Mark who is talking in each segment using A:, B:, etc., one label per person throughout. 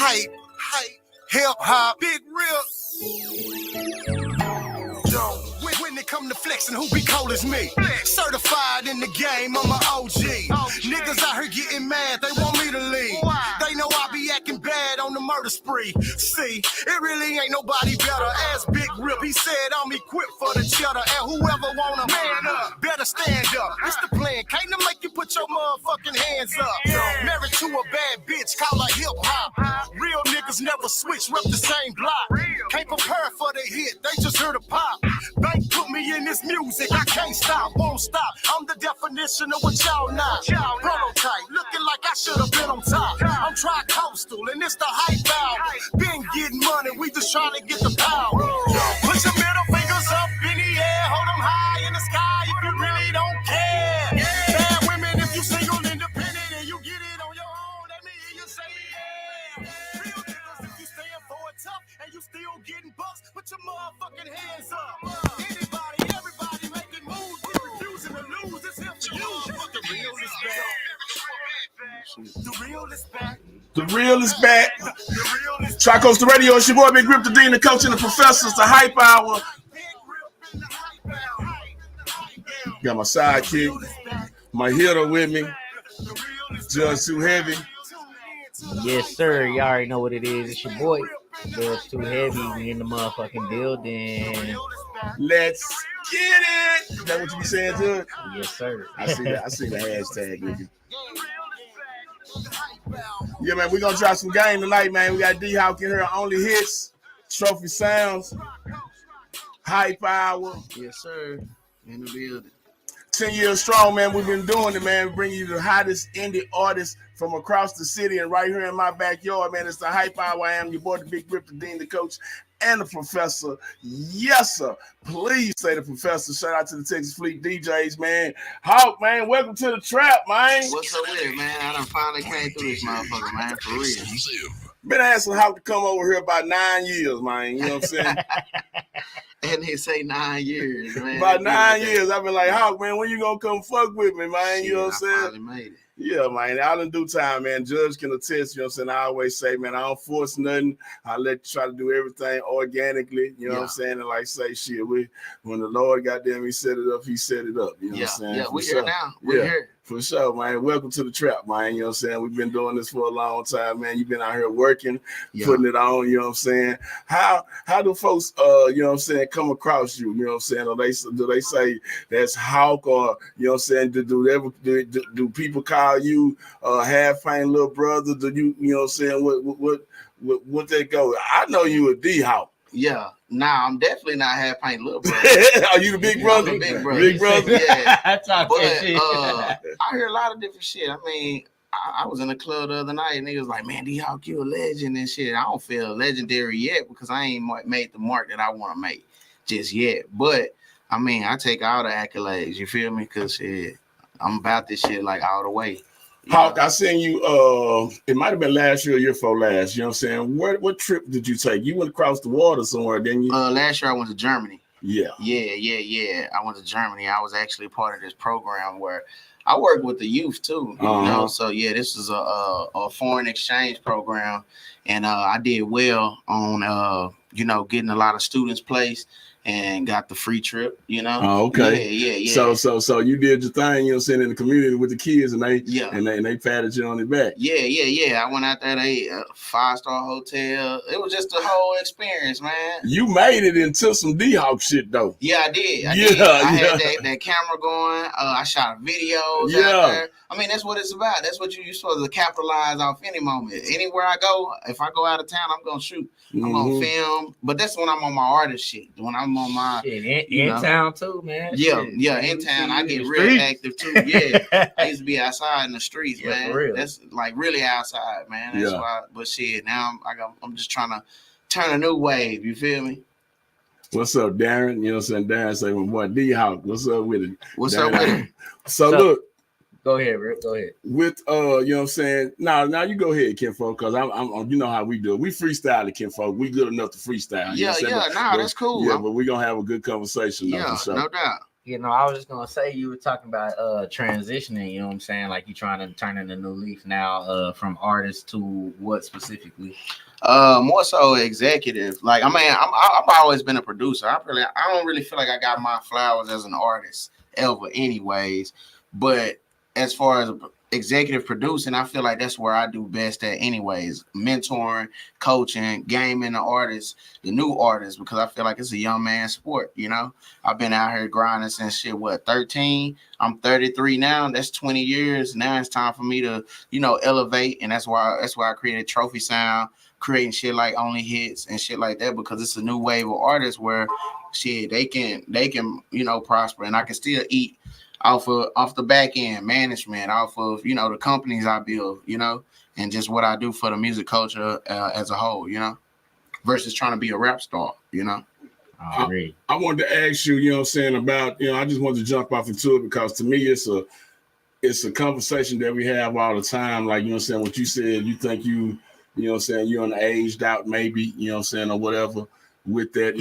A: hype, hip hop, big real. Yo, when it come to flexing, who be cold as me? Certified in the game, I'm an OG. Niggas out here getting mad, they want me to leave. They know I be acting bad on the murder spree. See, it really ain't nobody better. As Big Rip, he said I'm equipped for the cheddar. And whoever wanna man up, better stand up. It's the plan, can't to make you put your motherfucking hands up. Married to a bad bitch, call her hip hop. Real niggas never switch, rep the same block. Can't prepare for the hit, they just heard a pop. Bank put me in this music, I can't stop, won't stop. I'm the definition of what y'all not. Prototype, looking like I should have been on top. I'm tri-coastal, and it's the hype out. Been getting money, we just trying to get the power. Put your middle fingers up in the air, hold them high in the sky if you really don't care. Bad women, if you single, independent, and you get it on your own, that means you say yeah. Real niggas, if you stand for it tough, and you still getting bucks, put your motherfucking hands up. Anybody, everybody making moves, we refusing to lose, it's here for you. The real is back. The real is back.
B: The real is back. Tri-Coastal Radio, it's your boy Big Rip, the Dean, the Coach, and the Professor. It's the Hype Hour. Got my sidekick, my hitter with me. Judge Too Heavy.
C: Yes, sir. You already know what it is. It's your boy, Judge Too Heavy. We in the motherfucking building.
B: Let's get it. Is that what you be saying, Judge?
C: Yes, sir.
B: I see the hashtag with you. Yeah, man, we're gonna drop some game tonight, man. We got D-Hawk in here, OnlyHitz, Trophy Sounds, Hype Hour.
D: Yes, sir. In the building.
B: 10 years strong, man. We've been doing it, man. Bringing you the hottest indie artists from across the city and right here in my backyard, man. It's the Hype Hour. I am your boy, the Big Rip, the Dean, the Coach, and the Professor. Yes, sir. Please say the Professor. Shout out to the Texas Fleet DJs, man. Hawk, man, welcome to the trap, man.
D: What's up with it, man? I done finally came through this motherfucker, man, for real.
B: Been asking Hawk to come over here about 9 years, man. You know what I'm saying?
D: And they say 9 years, man.
B: About 9 years. I've been like, Hawk, man, when you gonna come fuck with me, man? You know what I'm saying?
D: Finally made it.
B: Yeah, man. All in due time, man. Judge can attest, you know what I'm saying? I always say, man, I don't force nothing. I let you try to do everything organically, you know what I'm saying? And like say shit, when the Lord goddamn he set it up, he set it up. You know what I'm saying?
D: Yeah, we're here now. We're here.
B: For sure, man. Welcome to the trap, man. You know what I'm saying? We've been doing this for a long time, man. You've been out here working, putting it on, you know what I'm saying? How do folks you know what I'm saying, come across you? You know what I'm saying? Or do they say that's Hawk, or you know what I'm saying? Do people call you half pint little brother? Do you know what I'm saying? What they go? I know you a D-Hawk.
D: Yeah. Nah, I'm definitely not half pint little brother.
B: Are you the big brother?
D: Big brother.
B: Big brother?
D: Yeah.
C: But
D: I hear a lot of different shit. I mean, I was in the club the other night and niggas like, man, D-Hawk, you a legend and shit. I don't feel legendary yet because I ain't made the mark that I want to make just yet. But, I mean, I take all the accolades, you feel me? Because shit, I'm about this shit like all the way.
B: Hawk, I seen you, it might have been last year or year before last, you know what I'm saying? What trip did you take? You went across the water somewhere, didn't you?
D: Last year I went to Germany.
B: Yeah.
D: I went to Germany. I was actually part of this program where I work with the youth too, you know? So yeah, this is a foreign exchange program, and I did well on, you know, getting a lot of students placed. And got the free trip, you know.
B: Oh, okay.
D: Yeah.
B: So you did your thing, you know, saying in the community with the kids, and they they patted you on the back.
D: Yeah. I went out there, a 5-star hotel. It was just a whole experience, man.
B: You made it into some D-Hawk shit though.
D: Yeah, I did. I had that camera going. I shot videos out there. I mean, that's what it's about. That's what you're supposed to capitalize off any moment. Anywhere I go, if I go out of town, I'm gonna shoot. I'm gonna film. But that's when I'm on my artist shit. When I'm on my
C: in town too, man.
D: Yeah, in town I get real active too. Yeah, I used to be outside in the streets, man.
C: For real.
D: That's like really outside, man. That's why. But shit, now I'm just trying to turn a new wave. You feel me?
B: What's up, Darren? You know what I'm saying? Darren say, my boy D-Hawk. What's up with it?
D: What's up with it?
B: So look.
C: Go ahead, Rick. Go ahead.
B: With you know what I'm saying? Now you go ahead, Kinfolk, because I'm you know how we do it. We freestyle it, Kinfolk. We good enough to freestyle.
D: That's cool.
B: Yeah, but we're gonna have a good conversation.
D: Yeah, no doubt.
C: You know, I was just gonna say you were talking about transitioning, you know what I'm saying? Like you trying to turn in a new leaf now from artist to what specifically?
D: More so executive. Like, I mean, I've always been a producer. I don't really feel like I got my flowers as an artist ever, anyways. But as far as executive producing, I feel like that's where I do best at, anyways. Mentoring, coaching, gaming the artists, the new artists, because I feel like it's a young man sport. You know, I've been out here grinding since 13. I'm 33 now. That's 20 years. Now it's time for me to, elevate, and that's why I created Trophy Sound, creating shit like OnlyHitz and shit like that, because it's a new wave of artists where shit they can prosper, and I can still eat off the back end management, off of the companies I build, and just what I do for the music culture as a whole, versus trying to be a rap star,
B: I wanted to ask you, about, I just wanted to jump off into it because to me it's a conversation that we have all the time. Like, what you said, you think you're an aged out maybe, or whatever with that,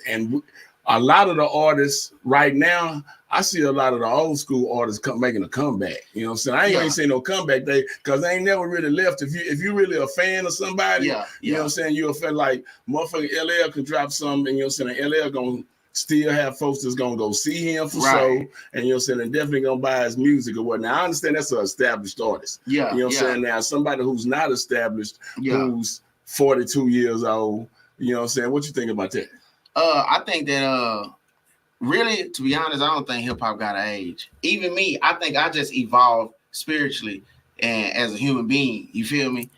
B: and a lot of the artists right now, I see a lot of the old school artists making a comeback. I ain't saying no comeback day because they ain't never really left. If you really a fan of somebody, you're a fan, like motherfucking LL can drop something, and LL gonna still have folks that's gonna go see him for show, and and definitely gonna buy his music or whatnot. I understand that's an established artist. Saying? Now somebody who's not established, who's 42 years old, what you think about that?
D: I think that really, to be honest, I don't think hip hop got an age. Even me, I think I just evolved spiritually and as a human being. You feel me?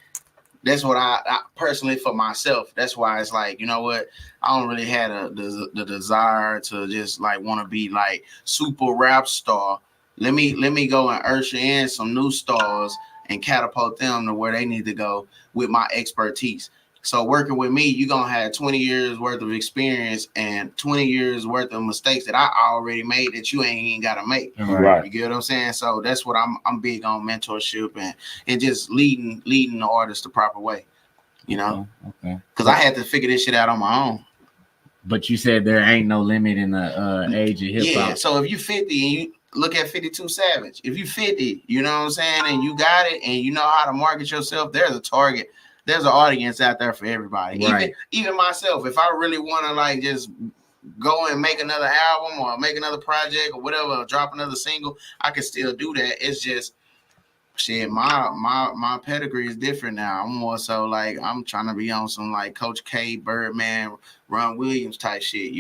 D: That's what I personally, for myself. That's why it's like, you know what? I don't really have the desire to just like want to be like super rap star. Let me go and usher in some new stars and catapult them to where they need to go with my expertise. So working with me, you're going to have 20 years worth of experience and 20 years worth of mistakes that I already made that you ain't even got to make.
B: Right.
D: You get what I'm saying? So that's what I'm big on, mentorship and just leading the artist the proper way, Okay. Because I had to figure this shit out on my own.
C: But you said there ain't no limit in the age of hip hop.
D: Yeah, so if you 50 and you look at 52 Savage, if you 50, you know what I'm saying, and you got it and you know how to market yourself, there's a target. There's an audience out there for everybody.
C: Right.
D: Even myself, if I really want to like just go and make another album or make another project or whatever, or drop another single, I can still do that. It's just shit. My pedigree is different now. I'm more so like I'm trying to be on some like Coach K, Birdman, Ron Williams type shit.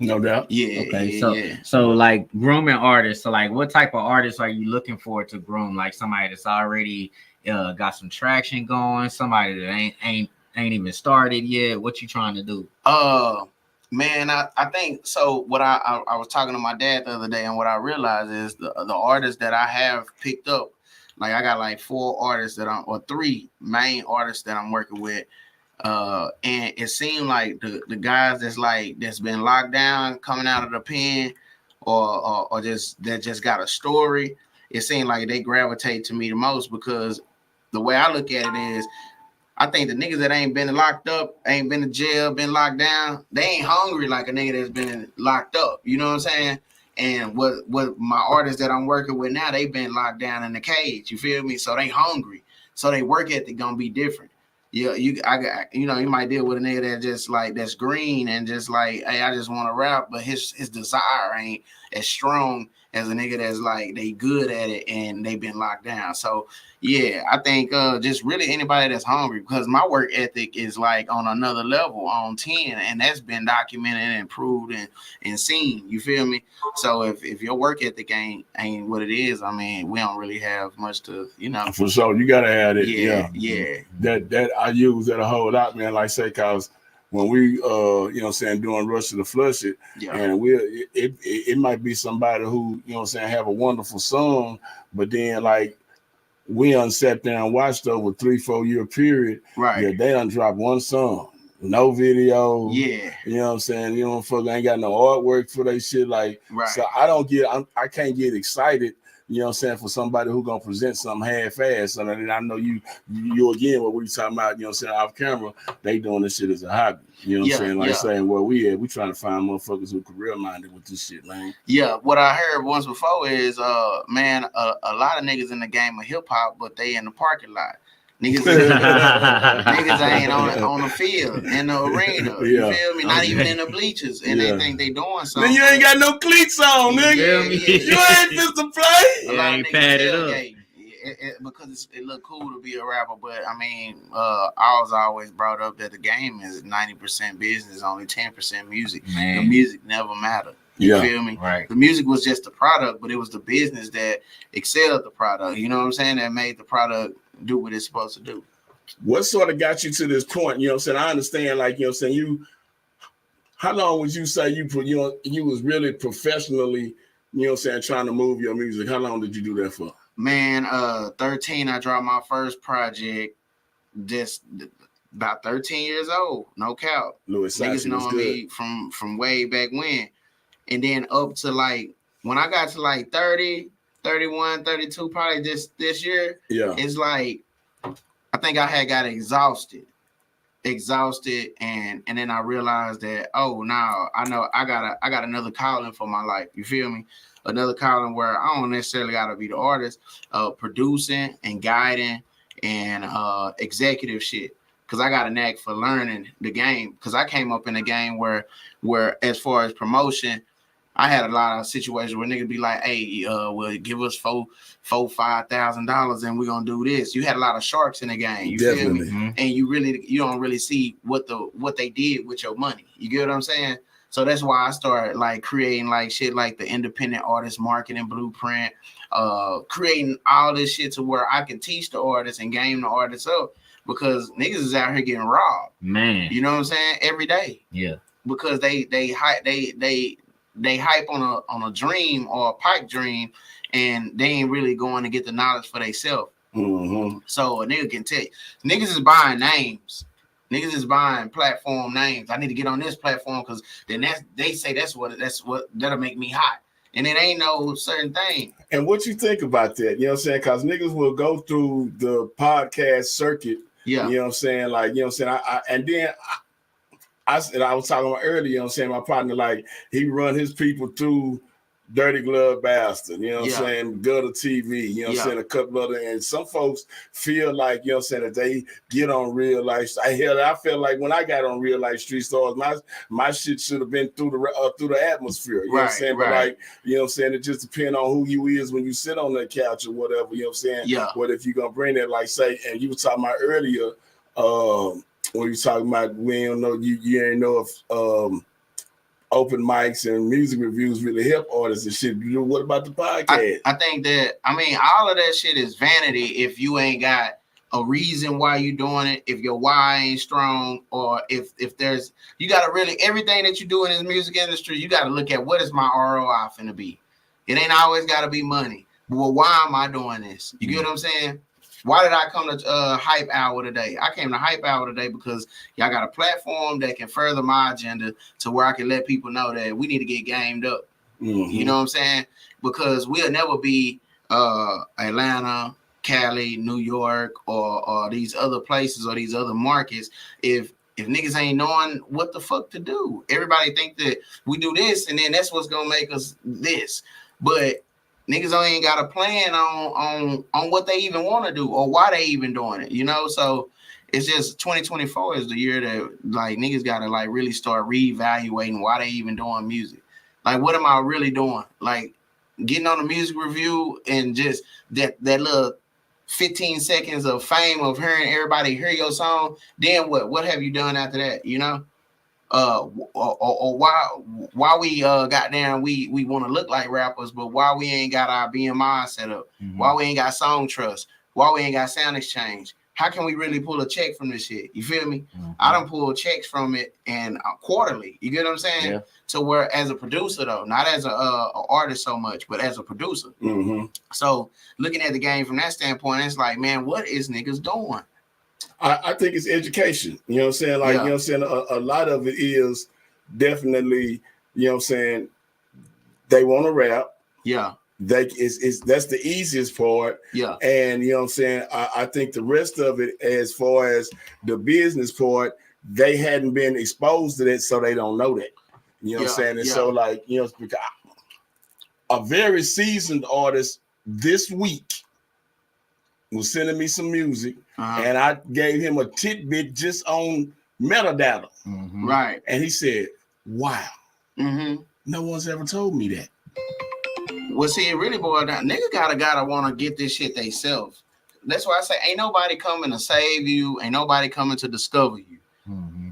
B: No doubt.
D: Yeah.
C: Okay. So like grooming artists. So like, what type of artists are you looking for to groom? Like somebody that's already got some traction going, somebody that ain't even started yet. What you trying to do?
D: Man, I think so. What I was talking to my dad the other day, and what I realized is the artists that I have picked up, like I got like 4 artists or 3 main artists that I'm working with. And it seemed like the guys that's been locked down, coming out of the pen, or just got a story. It seemed like they gravitate to me the most because the way I look at it is, I think the niggas that ain't been locked up, ain't been to jail, been locked down, they ain't hungry like a nigga that's been locked up. You know what I'm saying? And what my artists that I'm working with now, they've been locked down in the cage. You feel me? So they hungry. So they work ethic gonna be different. Yeah, you might deal with a nigga that just like that's green and just like, hey, I just want to rap, but his desire ain't as strong as a nigga that's like they good at it and they've been locked down. So yeah, I think just really anybody that's hungry, because my work ethic is like on another level, on 10, and that's been documented and proved and seen. You feel me? So if your work ethic ain't what it is, I mean, we don't really have much to,
B: For sure, you gotta have it.
D: Yeah.
B: That I use that a whole lot, man. Like say, cause when we doing Rush to the Flush It, and it might be somebody who, have a wonderful song, but then like we sat there and watched over 3-4 year period.
D: Right.
B: Yeah, they done dropped one song, no video.
D: Yeah.
B: You know what I'm saying? Fuck ain't got no artwork for they shit. Like,
D: right.
B: So I can't get excited, you know what I'm saying, for somebody who gonna present something half-assed. And then I know you again, what we talking about, you know what I'm saying, off camera, they doing this shit as a hobby. You know what I'm saying? Like saying where we at, we trying to find motherfuckers who career minded with this shit, man.
D: Yeah, what I heard once before is man, a lot of niggas in the game of hip hop, but they in the parking lot. Niggas ain't on the field, in the arena. You feel me? Not even in the bleachers, and they think they doing something.
B: Then you ain't got no cleats on, nigga. You ain't fit to play.
D: A lot of niggas tailgate because it look cool to be a rapper, but I mean, I was always brought up that the game is 90% business, only 10% music. Man. The music never mattered. You feel me?
C: Right.
D: The music was just the product, but it was the business that excelled the product. You know what I'm saying? That made the product do what it's supposed to do.
B: What sort of got you to this point? You know what I'm saying? I understand, like, you know what I'm saying, how long would you say you was really professionally, you know what I'm saying, trying to move your music? How long did you do that for?
D: Man, 13, I dropped my first project, just about 13 years old, no cap. Niggas knowing me from way back when. And then up to like, when I got to like 30, 31, 32, probably this year, it's like, I think I had got exhausted, and then I realized that, oh, now I know I got another calling for my life. You feel me? Another calling where I don't necessarily got to be the artist, producing and guiding and executive shit. Because I got a knack for learning the game. Because I came up in a game where as far as promotion, I had a lot of situations where niggas be like, hey, well, give us $5,000 and we're gonna do this. You had a lot of sharks in the game, you feel me? Mm-hmm. And you don't really see what they did with your money. You get what I'm saying? So that's why I started like creating like shit like the independent artist marketing blueprint, creating all this shit to where I can teach the artists and game the artists up, because niggas is out here getting robbed. Man. You know what I'm saying? Every day. Yeah. Because they hype on a dream or a pipe dream, and they ain't really going to get the knowledge for themselves. Mm-hmm. So a nigga can tell you, niggas is buying names. Niggas is buying platform names. I need to get on this platform because then they say that's what that'll make me hot. And it ain't no certain thing.
B: And what you think about that? You know what I'm saying? Because niggas will go through the podcast circuit. Yeah. You know what I'm saying? Like, you know what I'm saying? I was talking about earlier, you know what I'm saying? My partner, like, he run his people through Dirty Glove Bastard, you know what I'm saying? Gutter TV, you know what I'm saying? A couple other, and some folks feel like, you know what I'm saying, that they get on real life. I feel like when I got on Real Life Street Stars, my shit should have been through the atmosphere, you know what I'm saying? But like, you know what I'm saying, it just depends on who you is when you sit on that couch or whatever, you know what I'm saying? Yeah. But if you're gonna bring that, like, say, and you were talking about earlier, when you talking about, we don't know, you ain't know if open mics and music reviews really help artists and shit. What about the podcast?
D: I think that, I mean, all of that shit is vanity if you ain't got a reason why you doing it, if your why ain't strong, or if there's, you got to really, everything that you do in this music industry, you got to look at what is my ROI finna be. It ain't always got to be money. Well, why am I doing this? You get what I'm saying? Why did I come to Hype Hour today? I came to Hype Hour today because y'all got a platform that can further my agenda to where I can let people know that we need to get gamed up. Mm-hmm. You know what I'm saying? Because we'll never be Atlanta, Cali, New York, or these other places or these other markets if niggas ain't knowing what the fuck to do. Everybody think that we do this and then that's what's gonna make us this. But niggas ain't got a plan on what they even want to do or why they even doing it, you know? So it's just 2024 is the year that like niggas got to like really start reevaluating why they even doing music. Like, what am I really doing? Like getting on a music review and just that little 15 seconds of fame of hearing everybody hear your song. Then what have you done after that? You know? Or why we goddamn we want to look like rappers, but why we ain't got our BMI set up? Mm-hmm. Why we ain't got Song Trust? Why we ain't got Sound Exchange? How can we really pull a check from this shit? You feel me? Mm-hmm. I don't pull checks from it and quarterly. You get what I'm saying? Yeah. So where as a producer though, not as a artist so much, but as a producer. Mm-hmm. So looking at the game from that standpoint, it's like, man, what is niggas doing?
B: I think it's education. You know what I'm saying? Like, you know what I'm saying? A lot of it is definitely, you know what I'm saying, they want to rap. Yeah. that's the easiest part.
D: Yeah.
B: And you know what I'm saying? I think the rest of it, as far as the business part, they hadn't been exposed to that, so they don't know that. You know what I'm saying? And so, like, you know, because a very seasoned artist this week was sending me some music, and I gave him a tidbit just on metadata.
D: Right.
B: And he said, wow, no one's ever told me that.
D: Well, see, it really boiled down. Nigga gotta want to get this shit themselves. That's why I say ain't nobody coming to save you. Ain't nobody coming to discover you.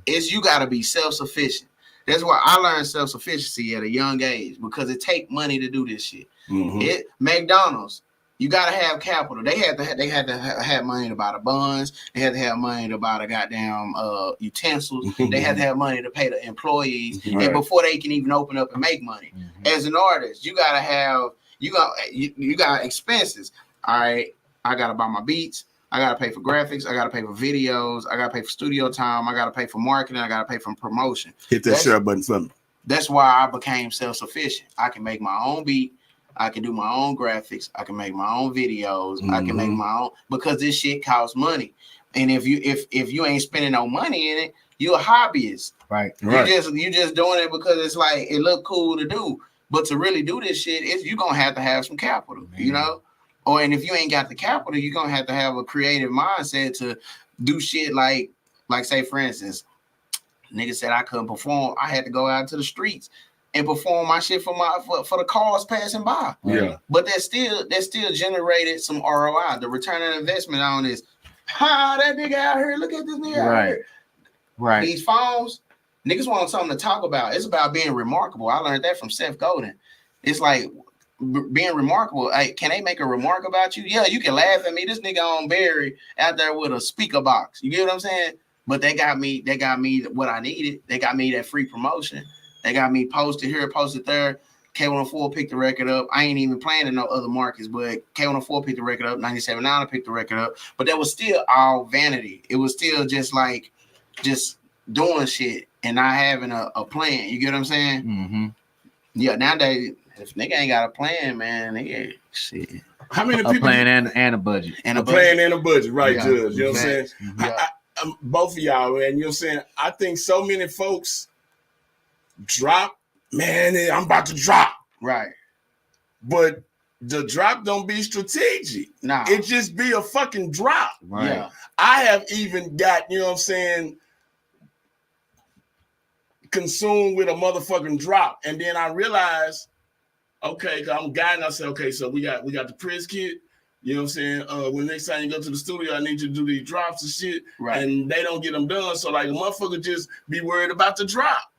D: It's you gotta be self-sufficient. That's why I learned self-sufficiency at a young age, because it take money to do this shit. McDonald's, you gotta have capital. They had to have money to buy the buns. They had to have money to buy the goddamn utensils. They had to have money to pay the employees, and before they can even open up and make money. As an artist, you got expenses. All right, I gotta buy my beats. I gotta pay for graphics. I gotta pay for videos. I gotta pay for studio time. I gotta pay for marketing. I gotta pay for promotion.
B: Hit that share button for me.
D: That's why I became self-sufficient. I can make my own beat. I can do my own graphics. I can make my own videos. I can make my own, because this shit costs money. And if you ain't spending no money in it, you're a hobbyist.
C: Right.
D: You just doing it because it's like it look cool to do. But to really do this shit, you're gonna have to have some capital, you know? And if you ain't got the capital, you're gonna have to have a creative mindset to do shit like say, for instance, nigga said I couldn't perform. I had to go out to the streets and perform my shit for the cars passing by.
B: Yeah.
D: But that still generated some ROI. The return on investment on this. That nigga out here. Look at this nigga out here.
C: Right.
D: These phones, niggas want something to talk about. It's about being remarkable. I learned that from Seth Godin. It's like being remarkable. Hey, can they make a remark about you? Yeah, you can laugh at me. This nigga on Barry out there with a speaker box. You get what I'm saying? But they got me what I needed. They got me that free promotion. They got me posted here, posted there. K104 picked the record up. I ain't even playing in no other markets, but K104 picked the record up. 97.9 picked the record up. But that was still all vanity. It was still just doing shit and not having a plan. You get what I'm saying? Yeah, nowadays, if nigga ain't got a plan, man, nigga, shit.
C: How many people? A plan and a budget.
B: And a plan and a budget, right, Judge? You know what I'm saying? Both of y'all, man, you know what I'm saying? I think so many folks drop, man, I'm about to drop.
D: Right.
B: But the drop don't be strategic.
D: Nah.
B: It just be a fucking drop.
C: Right.
D: Yeah.
B: I have even got, you know what I'm saying, consumed with a motherfucking drop. And then I realized, okay, I'm guiding. I said, okay, so we got the press kit. You know what I'm saying? When next time you go to the studio, I need you to do these drops and shit. Right. And they don't get them done. So like a motherfucker just be worried about the drop.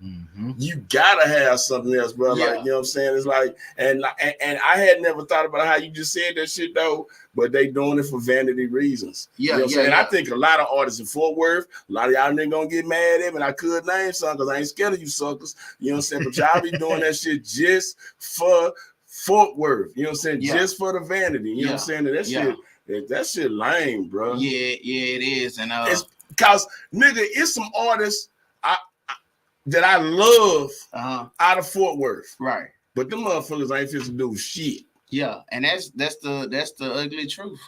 B: You gotta have something else, bro.
D: Yeah.
B: Like, you know what I'm saying? It's like, and I had never thought about how you just said that shit though, but they doing it for vanity reasons.
D: Yeah,
B: you know what I'm saying? And I think a lot of artists in Fort Worth, a lot of y'all niggas gonna get mad at me, and I could name some because I ain't scared of you suckers. You know what I'm saying? But y'all be doing that shit just for Fort Worth, you know what I'm saying? Yeah. Just for the vanity, you know what I'm saying? That shit lame, bro.
D: Yeah, it is. And
B: it's because nigga, it's some artists that I love out of Fort Worth,
D: right?
B: But them motherfuckers ain't fit to do shit.
D: Yeah, and that's the ugly truth.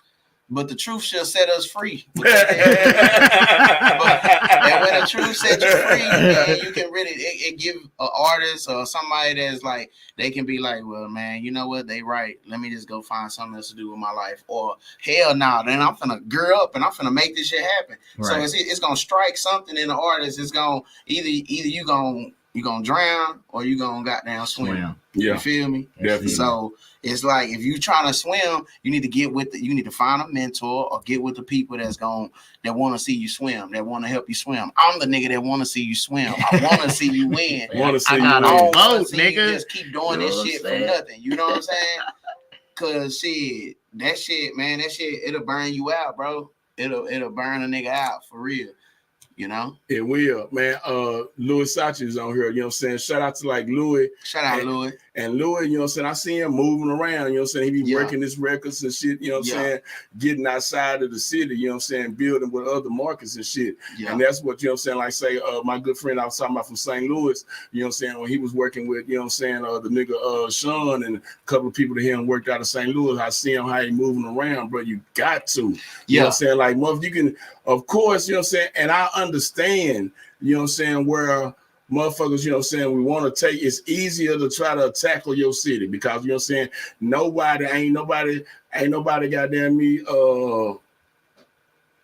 D: But the truth shall set us free. And when the truth sets you free, man, you can really it give an artist or somebody that's like, they can be like, well, man, you know what? They right. Let me just go find something else to do with my life. Or hell no, then I'm finna gear up and I'm finna make this shit happen. Right. So it's gonna strike something in the artist. It's gonna either you gonna drown or you gonna goddamn swim. Yeah. You feel me?
B: Definitely.
D: So it's like if you trying to swim, you need to find a mentor or get with the people that want to see you swim, that want to help you swim. I'm the nigga that want to see you swim. I want to see you win.
B: I want to see
C: you win.
D: Nigga. You just keep doing this shit for nothing. You know what I'm saying? Cause shit, that shit, it'll burn you out, bro. It'll burn a nigga out for real. You know? It
B: will, man. Louis Sachi is on here, you know what I'm saying? Shout out to like Louis.
D: Shout out Louis.
B: And Louis, you know what I'm saying, I see him moving around, you know what I'm saying, he be working his records and shit, you know what I'm saying, getting outside of the city, you know what I'm saying, building with other markets and shit. And that's what, you know what I'm saying, like say, my good friend I was talking about from St. Louis, you know what I'm saying, when he was working with, you know what I'm saying, the nigga Sean and a couple of people that him worked out of St. Louis, I see him how he moving around, bro. You got to. You know what I'm saying? Like, mother, you can, of course, you know what I'm saying, and I understand, you know what I'm saying, where motherfuckers, you know what I'm saying, we want to take, it's easier to try to tackle your city because, you know what I'm saying, ain't nobody goddamn me,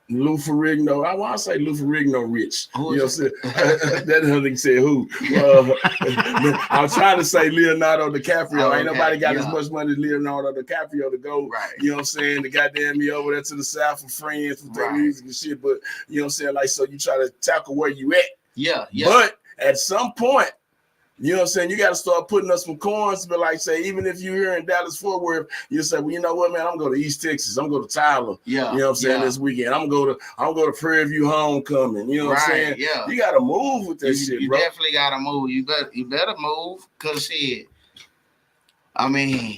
B: Lou Ferrigno. I want to say Lou Ferrigno rich. You know what I'm saying? That doesn't say who. I'm trying to say Leonardo DiCaprio. Ain't nobody got as much money as Leonardo DiCaprio to go, you know what I'm saying, to goddamn me over there to the South for friends with their music and shit. But, you know what I'm saying, like, so you try to tackle where you at. But at some point, you know what I'm saying, you got to start putting up some coins, but like say, even if you're here in Dallas Fort Worth, you say, well, you know what, man, I'm going to East Texas, I'm going to Tyler, you know what I'm saying, this weekend, I'm going to Prairie View Homecoming, you know what I'm saying, you got to move with that shit,
D: you
B: bro.
D: Definitely got to move. You better move, cause shit, I mean,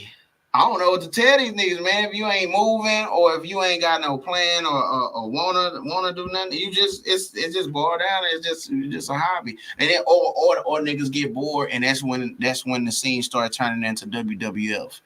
D: I don't know what to tell these niggas, man. If you ain't moving, or if you ain't got no plan, or wanna do nothing, you just it's just boiled down. It's just a hobby, and then or niggas get bored, and that's when the scene started turning into WWF.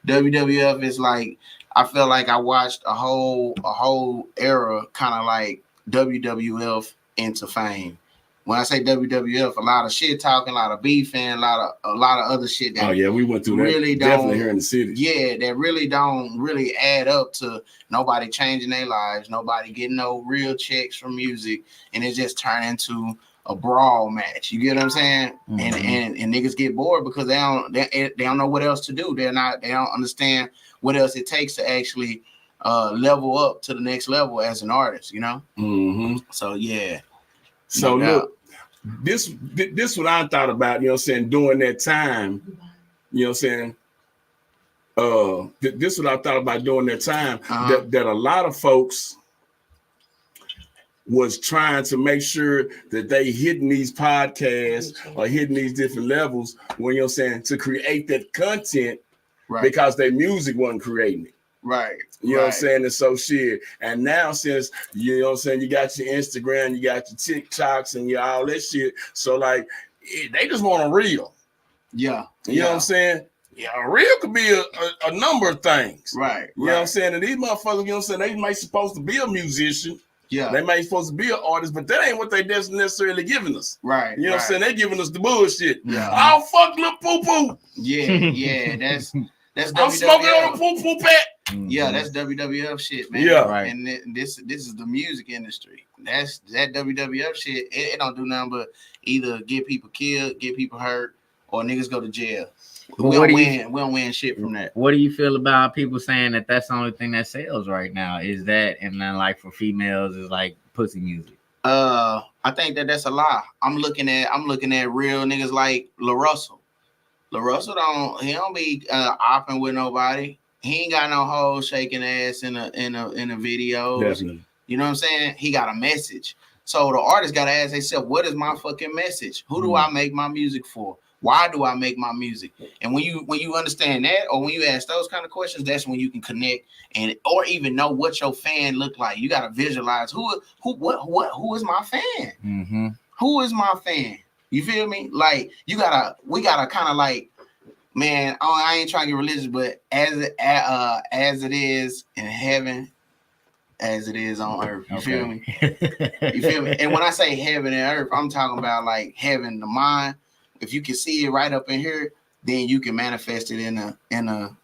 D: WWF is like, I feel like I watched a whole era, kind of like WWF into fame. When I say WWF, a lot of shit talking, a lot of beefing, a lot of other shit. That
B: we went through that. Definitely here in the city.
D: Yeah, that really don't really add up to nobody changing their lives, nobody getting no real checks from music, and it just turned into a brawl match. You get what I'm saying? And niggas get bored because they don't know what else to do. They don't understand what else it takes to actually level up to the next level as an artist. You know? So yeah.
B: So look. This what I thought about, you know what I'm saying, during that time, you know what I'm saying, this what I thought about during that time, that a lot of folks was trying to make sure that they hitting these podcasts or hitting these different levels, when, you know what I'm saying, to create that content, because their music wasn't creating it. You know what I'm saying? And so shit. And now, since, you know what I'm saying, you got your Instagram, you got your TikToks and all that shit. So like, they just want a reel. You know what I'm saying? Yeah, a reel could be a number of things. You know what I'm saying? And these motherfuckers, you know what I'm saying, they might supposed to be a musician. They might supposed to be an artist, but that ain't what they necessarily giving us. You know what I'm saying? They giving us the bullshit. Oh, fuck, little poo-poo.
D: That's
B: I'm smoking on a poo-poo pack.
D: That's WWF shit, man. And this is the music industry. That WWF shit. It don't do nothing but either get people killed, get people hurt, or niggas go to jail. We don't win shit from that.
C: What do you feel about people saying that that's the only thing that sells right now? Is that, and then like for females is like pussy music?
D: I think that's a lie. I'm looking at real niggas like La Russell. La Russell don't be opping with nobody. He ain't got no hoes shaking ass in a video.
B: Definitely.
D: You know what I'm saying? He got a message. So the artist got to ask themselves, what is my fucking message? Who do I make my music for? Why do I make my music? And when you understand that, or when you ask those kind of questions, that's when you can connect or even know what your fan look like. You got to visualize who is my fan? Who is my fan? You feel me? Like we gotta kind of like, man, I ain't trying to get religious, but as it is in heaven, as it is on earth. You feel me? You feel me? And when I say heaven and earth, I'm talking about like heaven, the mind. If you can see it right up in here, then you can manifest it in a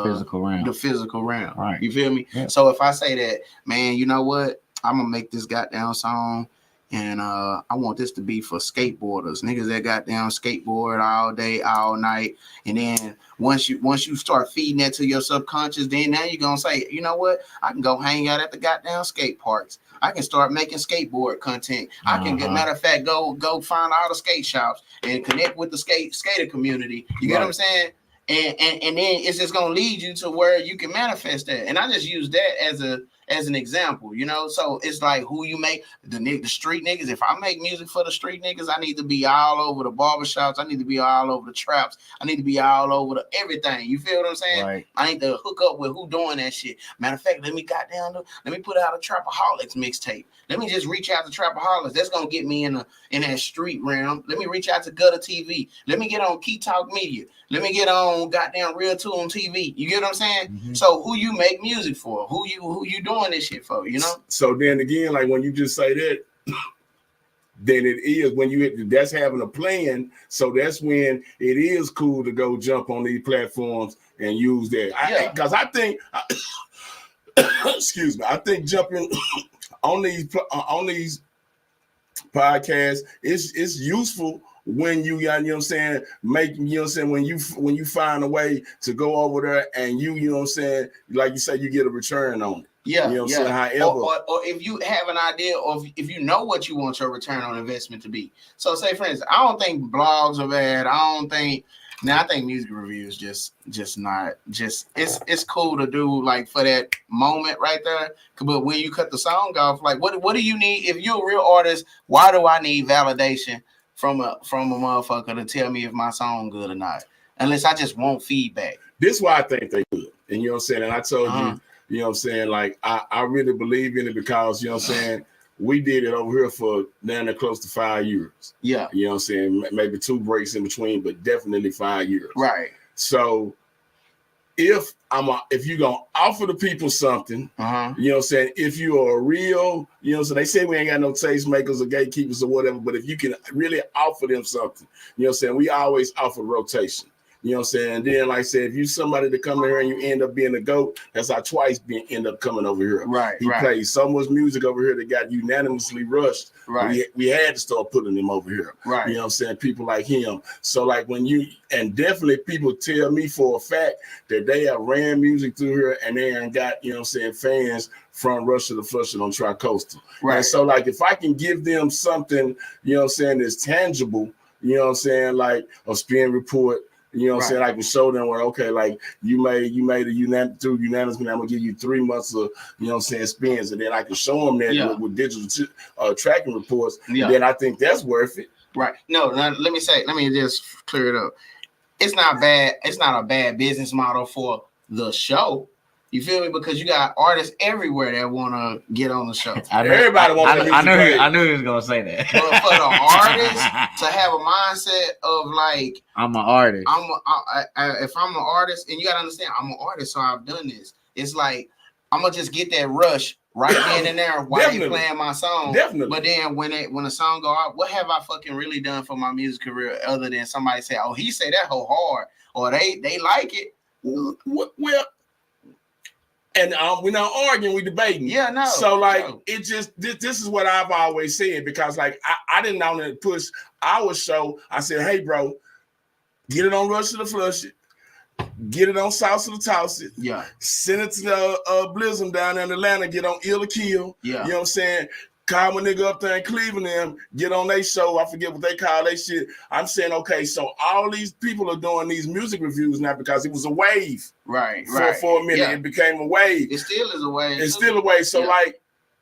C: physical realm.
D: The physical realm.
C: Right.
D: You feel me? Yeah. So if I say that, man, you know what? I'm gonna make this goddamn song. And I want this to be for skateboarders, niggas that goddamn skateboard all day, all night. And then once you start feeding that to your subconscious, then now you're gonna say, you know what? I can go hang out at the goddamn skate parks. I can start making skateboard content. I can get, matter of fact, go find all the skate shops and connect with the skater community. You get what I'm saying? And then it's just gonna lead you to where you can manifest that. And I just use that as an example, you know. So it's like who you make the street niggas. If I make music for the street niggas, I need to be all over the barbershops. I need to be all over the traps. I need to be all over the everything. You feel what I'm saying?
C: Right.
D: I need to hook up with who doing that shit. Matter of fact, let me put out a Trapaholics mixtape. Let me just reach out to Trapaholics. That's gonna get me in that street realm. Let me reach out to Gutter TV. Let me get on Key Talk Media. Let me get on goddamn Real Tune TV. You get what I'm saying? Mm-hmm. So who you make music for? Who you doing this shit for? You know?
B: So then again, like when you just say that, then it is when that's having a plan. So that's when it is cool to go jump on these platforms and use that. Because I think, excuse me, I think jumping on these podcasts is useful when you got, you know what I'm saying, when you find a way to go over there and you know what I'm saying, like you say, you get a return on it.
D: Yeah,
B: you know what I'm saying? However,
D: or if you have an idea, or if you know what you want your return on investment to be. So say, for instance, I don't think blogs are bad. I think music reviews it's cool to do like for that moment right there. But when you cut the song off, like what do you need? If you're a real artist, why do I need validation from a motherfucker to tell me if my song good or not? Unless I just want feedback.
B: This is why I think they good. And you know what I'm saying? And I told you, you know what I'm saying? Like I really believe in it because, you know what I'm saying, we did it over here for down there close to 5 years. Yeah. You know what I'm saying? Maybe 2 breaks in between, but definitely 5 years.
D: Right.
B: So if you're gonna offer the people something, you know what I'm saying, if you are a real, you know, so they say we ain't got no tastemakers or gatekeepers or whatever, but if you can really offer them something, you know what I'm saying, we always offer rotation. You know what I'm saying? And then, like I said, if you somebody to come in here and you end up being a GOAT, that's how Twice end up coming over here.
D: Right.
B: He plays so much music over here that got unanimously rushed.
D: Right.
B: We had to start putting him over here.
D: Right.
B: You know what I'm saying? People like him. So like and definitely people tell me for a fact that they have ran music through here and they ain't got, you know what I'm saying, fans from Russia to Flushing on Tri-Coastal. Right. And so like if I can give them something, you know what I'm saying, that's tangible, you know what I'm saying, like a spin report. You know what I'm saying? I can show them where, okay, like you made a unanimous, I'm gonna give you 3 months of, you know what I'm saying, spins, and then I can show them that with digital tracking reports. Yeah. Then I think that's worth it.
D: Right. No, let me just clear it up. It's not bad. It's not a bad business model for the show. You feel me? Because you got artists everywhere that want to get on the show.
B: Everybody wants to.
C: I knew he was gonna say that.
D: But for the artist to have a mindset of like,
C: I'm an artist.
D: If I'm an artist, and you gotta understand, I'm an artist, so I've done this. It's like I'm gonna just get that rush right then and there while you playing my song. Definitely. But then when the song go out, what have I fucking really done for my music career other than somebody say, oh, he said that whole hard, or they like it.
B: Well. And we're not arguing, we debating.
D: Yeah, no.
B: So like it just this is what I've always said, because like I didn't want to push our show. I said, hey bro, get it on Rush to the Flush It, get it on Sauce to the Toss It.
D: Yeah.
B: Send it to the Blizzard down there in Atlanta, get on Ill to Kill.
D: Yeah.
B: You know what I'm saying? Call my nigga up there in Cleveland, get on their show. I forget what they call their shit. I'm saying, okay, so all these people are doing these music reviews now because it was a wave.
D: Right.
B: For a minute, it became a wave.
D: It still is a wave.
B: It's still a wave. So like,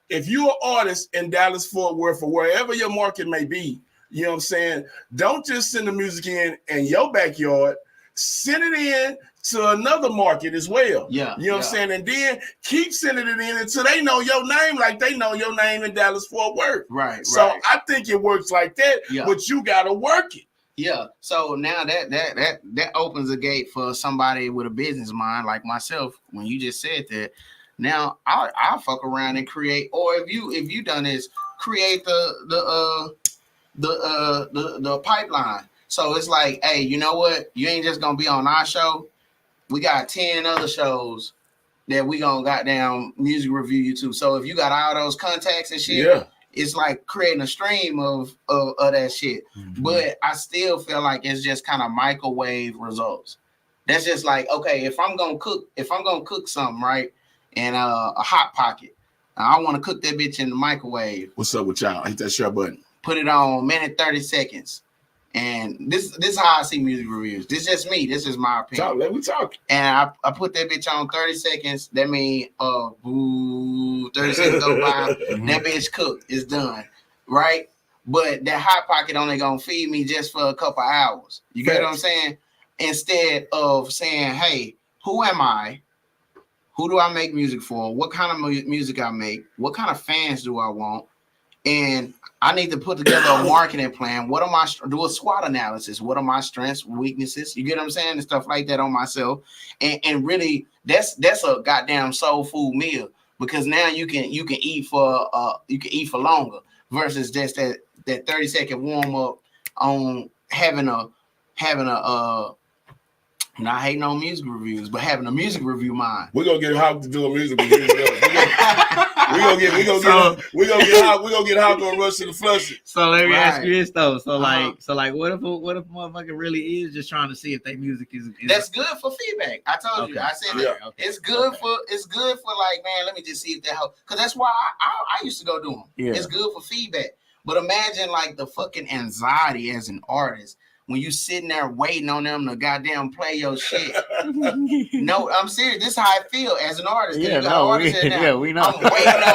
B: if you're an artist in Dallas, Fort Worth, or wherever your market may be, you know what I'm saying? Don't just send the music in your backyard. Send it in to another market as well.
D: Yeah.
B: You know what I'm saying? And then keep sending it in until they know your name like they know your name in Dallas, Fort Worth.
D: Right.
B: So I think it works like that, but you got to work it.
D: Yeah. So now that opens a gate for somebody with a business mind like myself. When you just said that, now I'll fuck around and create, or if you done this, create the pipeline. So it's like, hey, you know what? You ain't just gonna be on our show. We got 10 other shows that we gonna goddamn music review you to. So if you got all those contacts and shit, it's like creating a stream of that shit. Mm-hmm. But I still feel like it's just kind of microwave results. That's just like, okay, if I'm gonna cook something, right, and a hot pocket, I want to cook that bitch in the microwave.
B: What's up with y'all? Hit that share button.
D: Put it on minute 30 seconds. And this is how I see music reviews. This is just me. This is my opinion.
B: Let me talk.
D: And I put that bitch on 30 seconds. That means 30 seconds go by. That bitch cooked. It's done. Right? But that Hot Pocket only gonna feed me just for a couple hours. You get what I'm saying? Instead of saying, hey, who am I? Who do I make music for? What kind of music I make? What kind of fans do I want? And I need to put together a marketing plan. What am I do a SWOT analysis? What are my strengths, weaknesses? You get what I'm saying? And stuff like that on myself. And really, that's a goddamn soul food meal, because now you can eat for longer versus just that 30-second warm up on having a not hating on music reviews, but having a music review mind.
B: We're gonna get Hawk to do a music review. We're gonna get Hawk on Rush to the Flush It.
C: So let me ask you this though. So like what if a motherfucker really is just trying to see if their music is
D: that's good for feedback. I told you. I said that.
C: Okay.
D: It's good for like, man, let me just see if that helps. Because that's why I used to go do them. Yeah. It's good for feedback. But imagine like the fucking anxiety as an artist when you sitting there waiting on them to goddamn play your shit. No, I'm serious. This is how I feel as an artist.
C: Yeah, we know.
D: I'm waiting on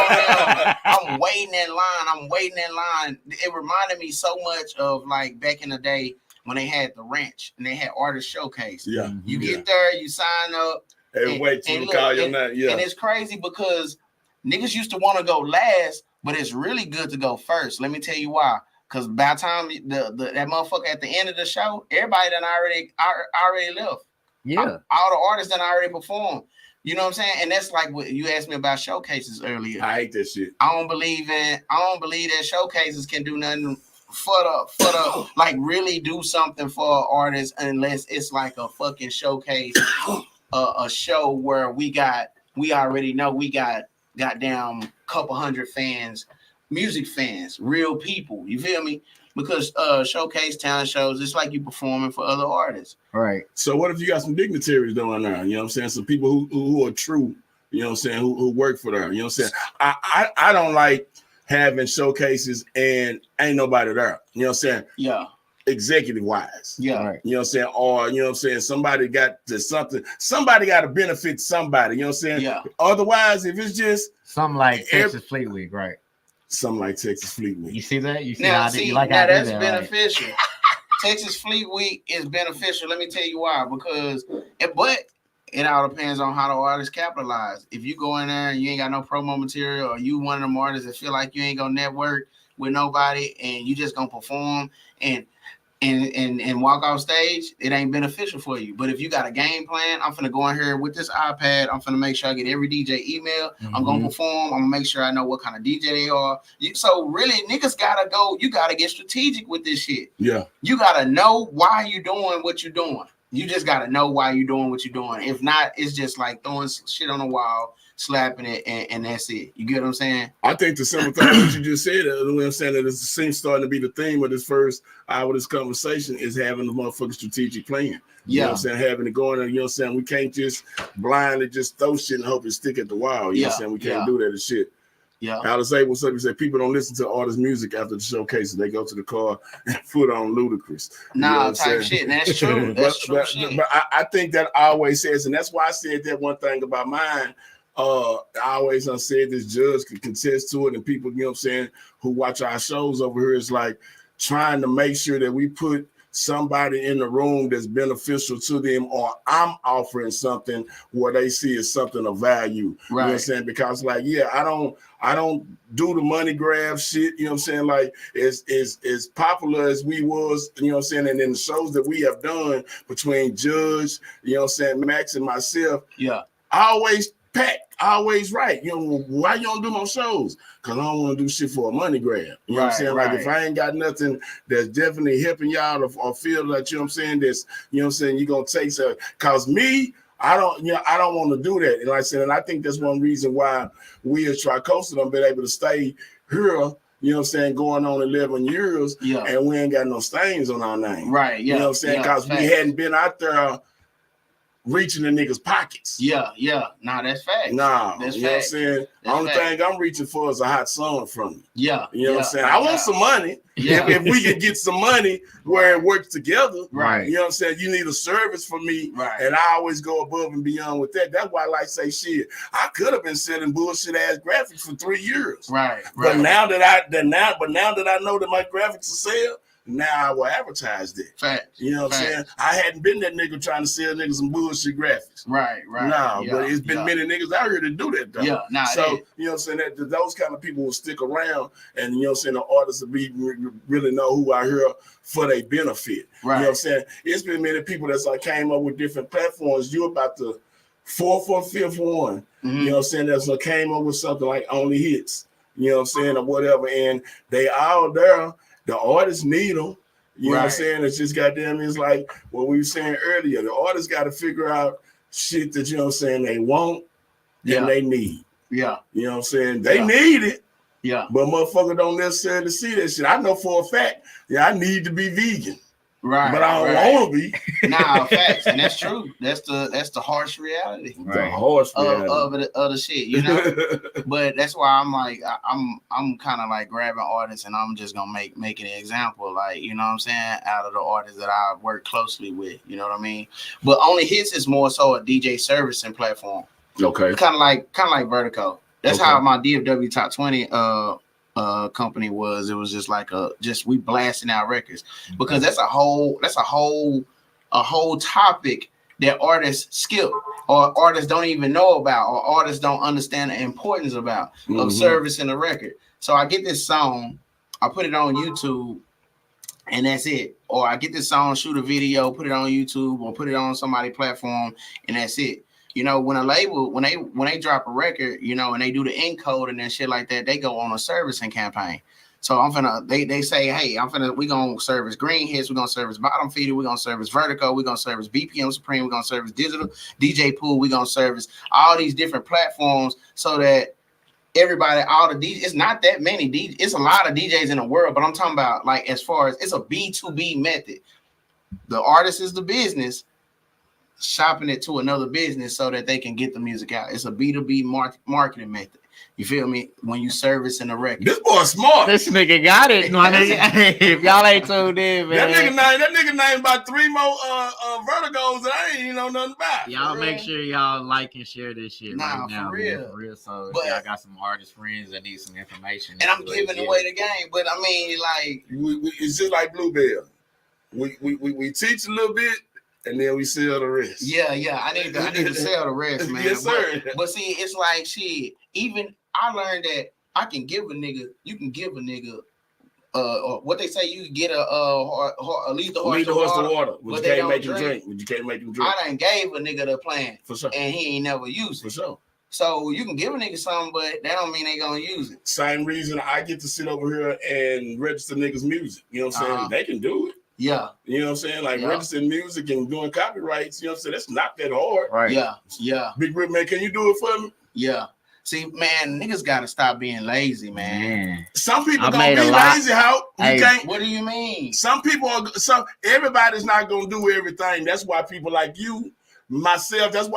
D: them. I'm waiting in line. It reminded me so much of like back in the day when they had the ranch and they had artist showcase.
B: Yeah.
D: You get there, you sign up.
B: And wait till you call your name. Yeah.
D: And it's crazy because niggas used to want to go last, but it's really good to go first. Let me tell you why. Because by the time that motherfucker at the end of the show, everybody done already left.
C: Yeah.
D: All the artists done already performed. You know what I'm saying? And that's like what you asked me about showcases earlier.
B: I hate that shit.
D: I don't believe that showcases can do nothing for the like really do something for artists unless it's like a fucking showcase, a show where we already know we got goddamn couple hundred fans. Music fans, real people, you feel me? Because showcase talent shows, it's like you performing for other artists.
C: Right.
B: So what if you got some dignitaries doing there? You know what I'm saying? Some people who are true, you know what I'm saying, who work for them. You know what I'm saying? I don't like having showcases and ain't nobody there. You know what I'm saying?
D: Yeah.
B: Executive wise.
D: Yeah.
C: Right.
B: You know what I'm saying? Or, you know what I'm saying, somebody got to benefit somebody. You know what I'm saying?
D: Yeah.
B: Otherwise, if it's just
C: something like Texas Fleet Week, right?
B: Something like Texas Fleet Week.
C: You see that?
D: Now that's beneficial. Right? Texas Fleet Week is beneficial. Let me tell you why. Because it all depends on how the artist capitalize. If you go in there and you ain't got no promo material, or you one of them artists that feel like you ain't gonna network with nobody and you just gonna perform and walk off stage, it ain't beneficial for you. But if you got a game plan, I'm finna go in here with this iPad. I'm finna make sure I get every DJ email. Mm-hmm. I'm gonna perform. I'm gonna make sure I know what kind of DJ they are. So really, niggas gotta go. You gotta get strategic with this shit.
B: Yeah.
D: You gotta know why you doing what you're doing. You just gotta know why you're doing what you're doing. If not, it's just like throwing shit on the wall, slapping it, and that's it. You get what I'm saying?
B: I think the simple thing that you just said, the way I'm saying that it seems starting to be the theme of this first hour of this conversation is having the motherfucking strategic plan. You know what I'm saying? Having it going, and you know what I'm saying? We can't just blindly just throw shit and hope it stick at the wall. You know what I'm saying? We can't do that and shit.
D: Yeah.
B: Alice say what's up? He said people don't listen to artists' music after the showcases. They go to the car and put on Ludacris.
D: Type shit. That's true. That's true.
B: But I think that always says, and that's why I said that one thing about mine. I always said this, Judge could contest to it, and people, you know what I'm saying, who watch our shows over here is like trying to make sure that we put somebody in the room that's beneficial to them, or I'm offering something where they see is something of value. Right. You know what I'm saying? Because like, I don't do the money grab shit, you know what I'm saying? Like as popular as we was, you know what I'm saying, and in the shows that we have done between Judge, you know what I'm saying, Max and myself, I always packed, always right. You know, why you don't do more shows? Because I don't want to do shit for a money grab. You know what I'm saying? Like if I ain't got nothing that's definitely helping y'all or feel like, you know what I'm saying, that's, you know what I'm saying, you're going to take some, because me, I don't want to do that. And like I said, and I think that's one reason why we as Tri-Coastal have been able to stay here, you know what I'm saying, going on 11 years, and we ain't got no stains on our name.
D: Right,
B: You know what I'm saying? Because we hadn't been out there reaching the niggas' pockets.
D: Yeah. Nah, that's fact.
B: Nah,
D: that's
B: you know what I'm
D: fact.
B: saying? The only thing I'm reaching for is a hot song from you.
D: Yeah.
B: You know what I'm saying? I want some money.
D: Yeah.
B: If we can get some money where it works together,
C: Right.
B: You know what I'm saying? You need a service for me,
D: right.
B: And I always go above and beyond with that. That's why I like say shit. I could have been selling bullshit ass graphics for 3 years.
D: Right.
B: But now that I know that my graphics are sell, now I will advertise that.
D: Fact.
B: You know what I'm saying? I hadn't been that nigga trying to sell niggas some bullshit graphics.
D: Right.
B: No, but it's been many niggas out here to do that though.
D: Yeah,
B: so you know what I'm saying? That those kind of people will stick around, and you know what I'm saying, the artists will be really know who out here for their benefit.
D: Right.
B: You know what I'm saying? It's been many people that's like came up with different platforms. You about the fourth or fifth one.
D: Mm-hmm.
B: You know what I'm saying? That's what came up with something like OnlyHitz. You know what I'm saying, or whatever, and they all there. The artists need them. You know what I'm saying? It's just goddamn, it's like what we were saying earlier. The artists got to figure out shit that, you know what I'm saying, they want and they need.
D: Yeah.
B: You know what I'm saying? They need it.
D: Yeah.
B: But motherfucker don't necessarily see that shit. I know for a fact, I need to be vegan.
D: Right.
B: But I don't want to be.
D: Nah, facts. And that's true. That's the harsh reality.
B: The harsh reality.
D: Of the shit, you know? But that's why I'm like, I'm kind of like grabbing artists and I'm just gonna make an example, like, you know what I'm saying, out of the artists that I work closely with, you know what I mean? But OnlyHitz is more so a DJ servicing platform.
B: Okay.
D: Kind of like Vertigo. That's how my DFW Top 20 company was. It was just like we blasting out records, because that's a whole topic that artists skip, or artists don't even know about, or artists don't understand the importance about of servicing a record. So I get this song, I put it on YouTube, and that's it. Or I get this song, shoot a video, put it on YouTube, or put it on somebody's platform, and that's it. You know, when a label, when they drop a record, you know, and they do the encoding and shit like that, they go on a servicing campaign. So they say, hey, we gonna service Green Hits, we're gonna service Bottom Feeder, we're gonna service Vertigo, we're gonna service BPM Supreme, we're gonna service Digital, DJ Pool, we're gonna service all these different platforms, so that everybody, all the DJs, it's not that many DJs, it's a lot of DJs in the world, but I'm talking about like as far as it's a B2B method. The artist is the business, shopping it to another business so that they can get the music out. It's a B2B marketing method. You feel me? When you servicing a record.
B: This boy smart.
C: This nigga got it. No, if y'all ain't tuned in, man.
B: That nigga named about 3 more Vertigos that I ain't even know nothing about.
C: Y'all make sure y'all like and share this shit right now.
D: For real.
C: Man, for real. So
D: but,
C: if y'all got some artist friends that need some information.
D: And I'm giving away the game, but I mean, like,
B: it's just like Bluebell. We teach a little bit, and then we sell the rest.
D: Yeah. I need to sell the rest, man.
B: Yes, sir.
D: But see, it's like shit. Even I learned that I can give a nigga. You can give a nigga. What they say, you can get lead the horse to water,
B: but you can't make him drink. But you can't make him drink.
D: I done gave a nigga the plan,
B: for sure,
D: and he ain't never used it.
B: For sure.
D: So you can give a nigga something, but that don't mean they gonna use it.
B: Same reason I get to sit over here and register niggas' music. You know what I'm saying? They can do it.
D: Yeah.
B: You know what I'm saying? Like registering music and doing copyrights, you know what I'm saying? That's not that hard.
C: Right.
D: Yeah.
B: Big Rip, man, can you do it for me?
D: Yeah. See, man, niggas gotta stop being lazy, man.
B: Some people gonna be lazy, how you can't.
D: What do you mean?
B: Some people are everybody's not gonna do everything. That's why people like you, myself, that's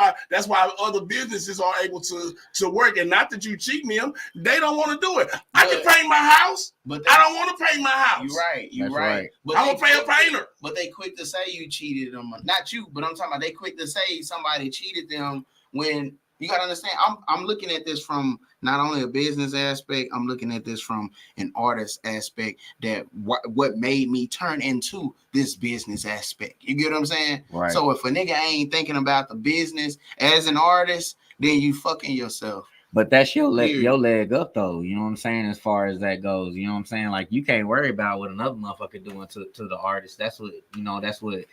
B: why other businesses are able to work. And not that you cheat them, they don't want to do it. I can paint my house, but I don't want to paint my house.
D: You're right. But
B: I'm gonna pay a painter.
D: But they quick to say you cheated them. Not you, but I'm talking about they quick to say somebody cheated them when. You gotta understand, I'm looking at this from not only a business aspect, I'm looking at this from an artist aspect, that what made me turn into this business aspect. You get what I'm saying?
C: Right.
D: So if a nigga ain't thinking about the business as an artist, then you fucking yourself.
C: But that's your leg up though. You know what I'm saying? As far as that goes, you know what I'm saying? Like, you can't worry about what another motherfucker doing to the artist. That's what, you know, that's what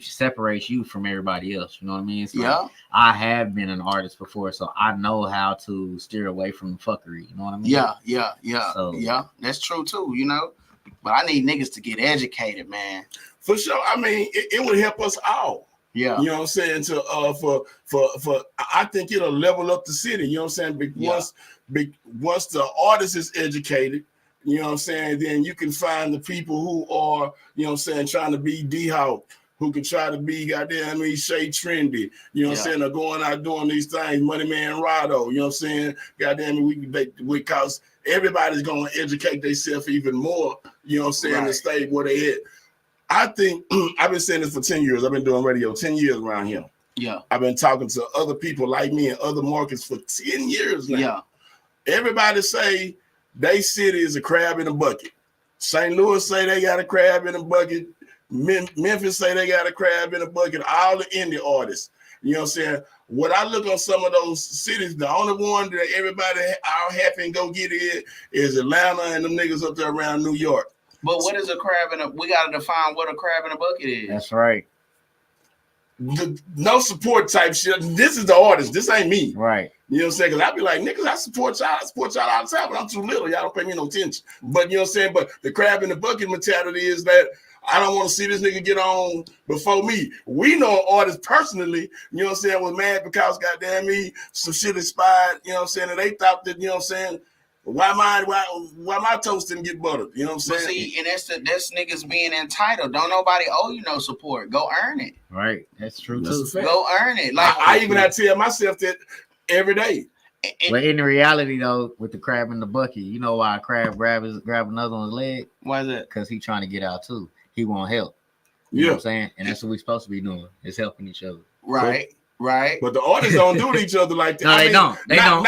C: separates you from everybody else. You know what I mean? So
D: yeah.
C: I have been an artist before, so I know how to steer away from fuckery. You know what I mean?
D: Yeah.
C: So,
D: yeah, that's true too, you know. But I need niggas to get educated, man.
B: For sure. I mean, it would help us all.
D: Yeah,
B: you know what I'm saying? For I think it'll level up the city. You know what I'm saying? Once the artist is educated, you know what I'm saying, then you can find the people who are, you know what I'm saying, trying to be D-Hawk who can try to be goddamn Shay Trendy, you know what I'm saying, or going out doing these things, Money Man Rado, you know what I'm saying? Goddamn we cause everybody's gonna educate themselves even more, you know what I'm saying, to stay where they at. I think I've been saying this for 10 years. I've been doing radio 10 years around here.
D: Yeah.
B: I've been talking to other people like me in other markets for 10 years now.
D: Yeah.
B: Everybody say they city is a crab in a bucket. St. Louis say they got a crab in a bucket. Memphis say they got a crab in a bucket. All the indie artists. You know what I'm saying? When I look on some of those cities, the only one that everybody all happy and go get it is Atlanta and them niggas up there around New York.
D: But what is a crab in a? We gotta define what a crab in a bucket is.
C: That's right.
B: No support type shit. This is the artist. This ain't me.
C: Right.
B: You know what I'm saying? Because I be like, niggas, I support y'all all the time, but I'm too little. Y'all don't pay me no attention. But you know what I'm saying? But the crab in the bucket mentality is that I don't want to see this nigga get on before me. We know artists personally, you know what I'm saying, was mad because goddamn me, some shit inspired, you know what I'm saying, and they thought that, you know what I'm saying, why my toast didn't get buttered? You know what I'm saying?
D: But see, and that's niggas being entitled. Don't nobody owe you no support. Go earn it.
C: Right. That's true
B: That's
C: too.
D: Go earn it. Like
B: I even have to tell myself that every day.
C: But in reality though, with the crab in the bucket, you know why a crab grab another one's leg?
D: Why is that?
C: Because he's trying to get out too. He want help. You know what I'm saying? And that's what we're supposed to be doing, is helping each other.
D: Right. Right.
B: But the artists don't do to each other like that.
C: No, they don't. They don't.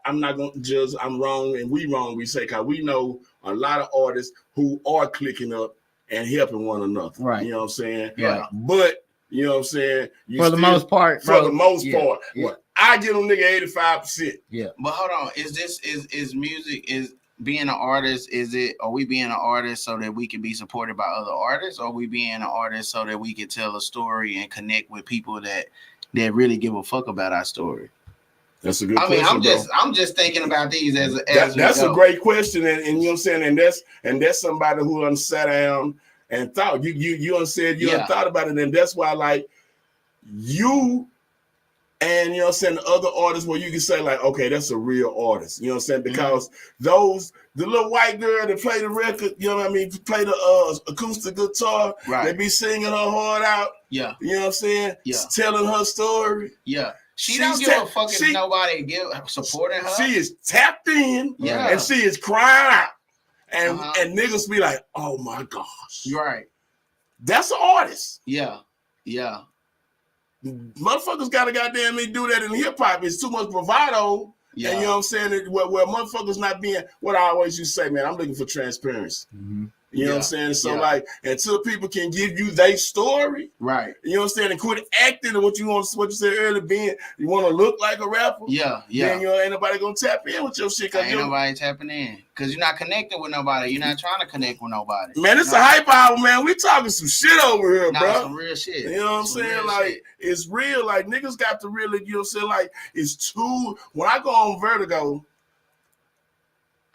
B: I'm not gonna judge. I'm wrong, and we wrong. We say because we know a lot of artists who are clicking up and helping one another.
C: Right.
B: You know what I'm saying?
D: Yeah.
B: But you know what I'm saying?
C: For the most part.
B: For the most part.
C: Yeah.
B: Well, I give them nigga 85%.
C: Yeah.
D: But hold on. Is music being an artist? Are we being an artist so that we can be supported by other artists, or are we being an artist so that we can tell a story and connect with people that really give a fuck about our story?
B: That's a good question.
D: I'm just thinking about these as
B: that's a great question, and you know what I'm saying, and that's somebody who done sat down and thought. You done said you done thought about it, and that's why like you. And you know what I'm saying, the other artists where you can say, like, okay, that's a real artist. You know what I'm saying? Because the little white girl that play the record, you know what I mean, play the acoustic guitar, they be singing her heart out. Yeah. You know what I'm saying? Yeah. Telling her story.
D: Yeah. She don't give a fuck if nobody supporting her.
B: She is tapped in and she is crying out. And niggas be like, oh my gosh.
D: Right.
B: That's an artist.
D: Yeah. Yeah.
B: Motherfuckers gotta goddamn me do that in hip hop. It's too much bravado. Yeah. And you know what I'm saying? Where motherfuckers not being what I always used to say, man, I'm looking for transparency. Mm-hmm. You know what I'm saying? So like until people can give you their story, right? You know what I'm saying? And quit acting and what you said earlier, you want to look like a rapper. Yeah, yeah. Then ain't nobody gonna tap in with your shit.
D: Ain't nobody tapping in because you're not connected with nobody. You're not trying to connect with nobody.
B: Man, it's a hype hour, man. We talking some shit over here, bro.
D: Some real shit.
B: You know what I'm saying? Like it's real. Like niggas got to really, you know what I'm saying? Like it's too. When I go on Vertigo,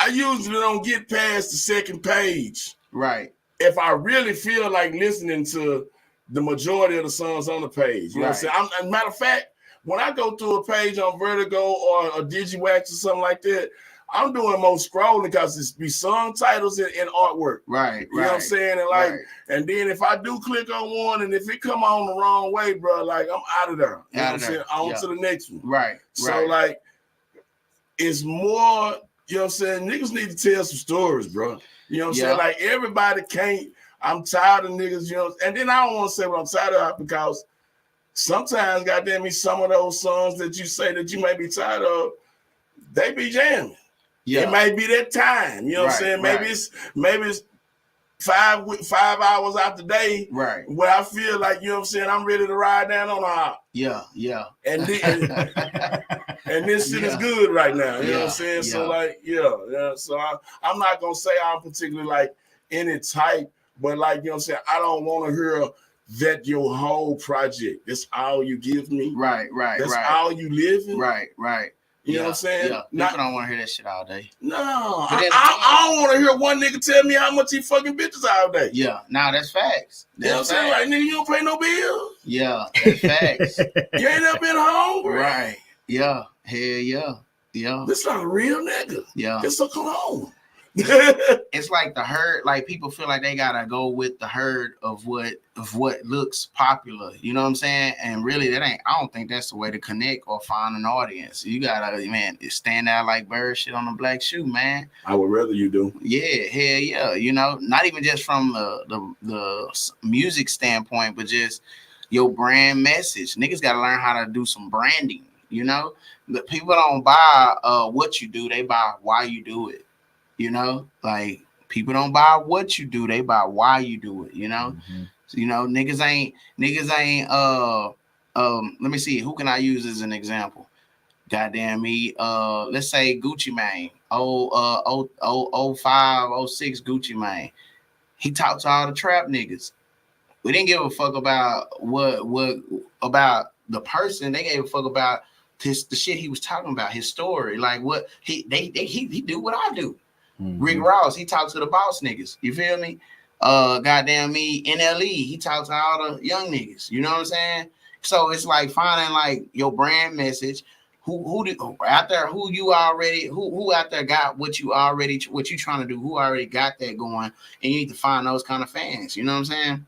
B: I usually don't get past the second page. Right. If I really feel like listening to the majority of the songs on the page. You know what I'm saying? As a matter of fact, when I go through a page on Vertigo or a DigiWax or something like that, I'm doing more scrolling because it's be song titles and artwork. Right. You know what I'm saying? And like, and then if I do click on one and if it come on the wrong way, bro, like I'm out of there. You know what I'm saying? On to the next one. Right. So like, it's more, you know what I'm saying? Niggas need to tell some stories, bro. You know what I'm saying? Like everybody can't. I'm tired of niggas, you know. And then I don't want to say what I'm tired of because sometimes, goddamn me, some of those songs that you say that you may be tired of, they be jamming. Yeah. It might be that time. You know what I'm saying? Maybe it's 5 hours out the day. Right. Where I feel like, you know what I'm saying, I'm ready to ride down on a hop. Yeah, yeah. And this shit is good right now. You know what I'm saying? Yeah. So like, so I'm not gonna say I'm particularly like any type, but like, you know what I'm saying, I don't want to hear that your whole project, that's all you give me. Right. That's all you live in. Right. You know what I'm saying? Yeah. People don't want to hear that shit all day. No, I don't want to hear one nigga tell me how much he fucking bitches all day. Yeah, that's facts. You know what I'm saying? Like, nigga, you don't pay no bills. Yeah, that's facts. You ain't never been hungry. Right. Yeah. Hell yeah. Yeah. This not a real nigga. Yeah. Just so come on.
D: it's like the herd. Like people feel like they gotta go with the herd of what looks popular. You know what I'm saying? And really, that ain't. I don't think that's the way to connect or find an audience. You gotta, man, stand out like bird shit on a black shoe, man.
B: I would rather you do.
D: Yeah, hell yeah. You know, not even just from the music standpoint, but just your brand message. Niggas gotta learn how to do some branding. You know, the people don't buy what you do; they buy why you do it. You know, like people don't buy what you do; they buy why you do it. You know, so, you know, niggas ain't. Let me see. Who can I use as an example? Goddamn me. Let's say Gucci Mane. 05, 06 Gucci Mane. He talked to all the trap niggas. We didn't give a fuck about what about the person. They gave a fuck about the shit he was talking about, his story. Like what he do what I do. Rick Ross, he talked to the boss niggas. You feel me? Goddamn me, NLE, he talked to all the young niggas. You know what I'm saying? So it's like finding like your brand message. Who out there who out there got what you trying to do, who already got that going, and you need to find those kind of fans. You know what I'm saying?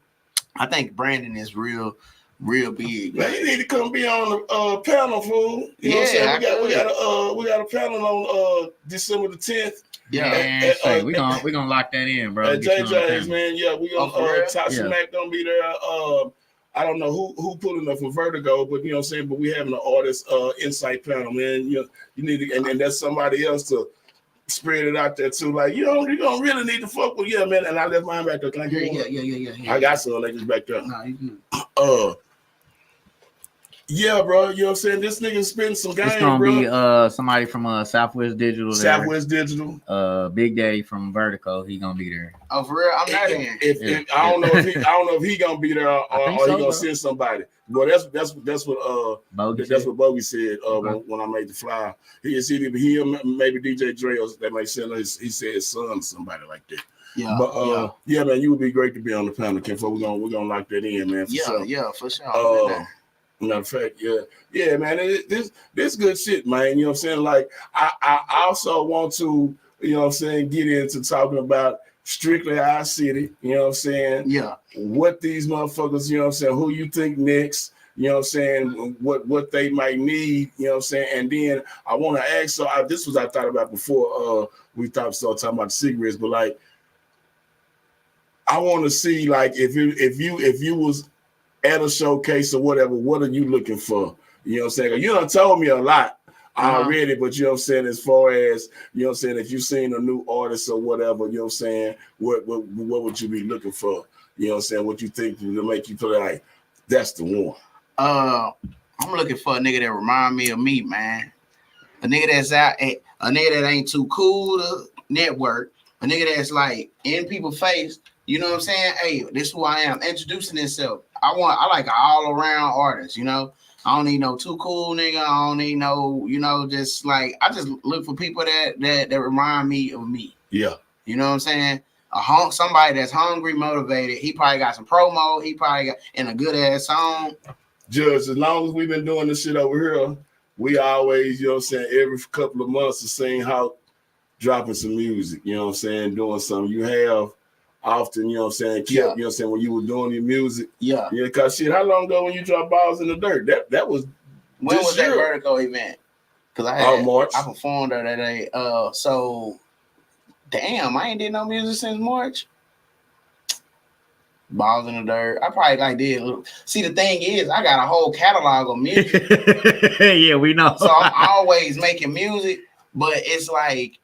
D: I think branding is real big.
B: Man, you need to come be on the panel, fool. You know what I'm saying? We got a panel on December the 10th.
C: Yeah, we're gonna lock that in, bro.
B: JJ's, man. Yeah, we gonna Tasha Mac gonna be there. I don't know who pulling up for Vertigo, but you know what I'm saying. But we having an artist insight panel, man. You need to, and that's somebody else to spread it out there too. Like you don't really need to fuck with, yeah, man. And I left mine back there. Can I get one? Yeah. I got some niggas back there.
D: Nah, you good.
B: Yeah, bro. You know what I'm saying? This nigga spitting some game,
C: it's gonna
B: bro.
C: be somebody from Southwest Digital.
B: Southwest Digital.
C: Big Daddy from Vertigo. He gonna be there.
D: Oh, for real? I'm not in.
B: I don't know if he gonna be there or he gonna send somebody. Well, that's what Bogey said when I made the flyer. He maybe DJ Dre or they might send he said his son or somebody like that.
D: Yeah,
B: but yeah, man, you would be great to be on the panel, Ken. We're gonna lock that in, man.
D: For sure.
B: Matter of fact, yeah, man, this good shit, man. You know what I'm saying? Like, I also want to, you know what I'm saying, get into talking about strictly our city. You know what I'm saying?
D: Yeah.
B: What these motherfuckers, you know what I'm saying? Who you think next? You know what I'm saying? What they might need. You know what I'm saying? And then I want to ask. So this was I thought about before we started talking about cigarettes, but like, I want to see like if you was at a showcase or whatever, what are you looking for? You know what I'm saying? You done told me a lot already, but you know what I'm saying, as far as, you know what I'm saying, if you've seen a new artist or whatever, you know what I'm saying, what would you be looking for? You know what I'm saying? What you think to make you feel like that's the one?
D: I'm looking for a nigga that remind me of me, man. A nigga that's a nigga that ain't too cool to network, a nigga that's like in people's face. You know what I'm saying? Hey, this is who I am. Introducing himself. I like an all-around artist, you know. I don't need no too cool nigga. I don't need no, you know, just like I just look for people that remind me of me.
B: Yeah.
D: You know what I'm saying? Somebody that's hungry, motivated. He probably got some promo. He probably got in a good ass song.
B: Judge, as long as we've been doing this shit over here, we always, you know what I'm saying, every couple of months to sing how dropping some music, you know what I'm saying, doing something. You have often, you know what I'm saying, you know what I'm saying, when you were doing your music. Yeah, because shit, how long ago when you dropped Balls in the Dirt? That was
D: when was that Vertigo event? Because
B: March.
D: I performed there that day. So damn, I ain't did no music since March. Balls in the Dirt. I probably did. See, the thing is, I got a whole catalog of music.
C: Yeah, we know.
D: So I'm always making music, but it's like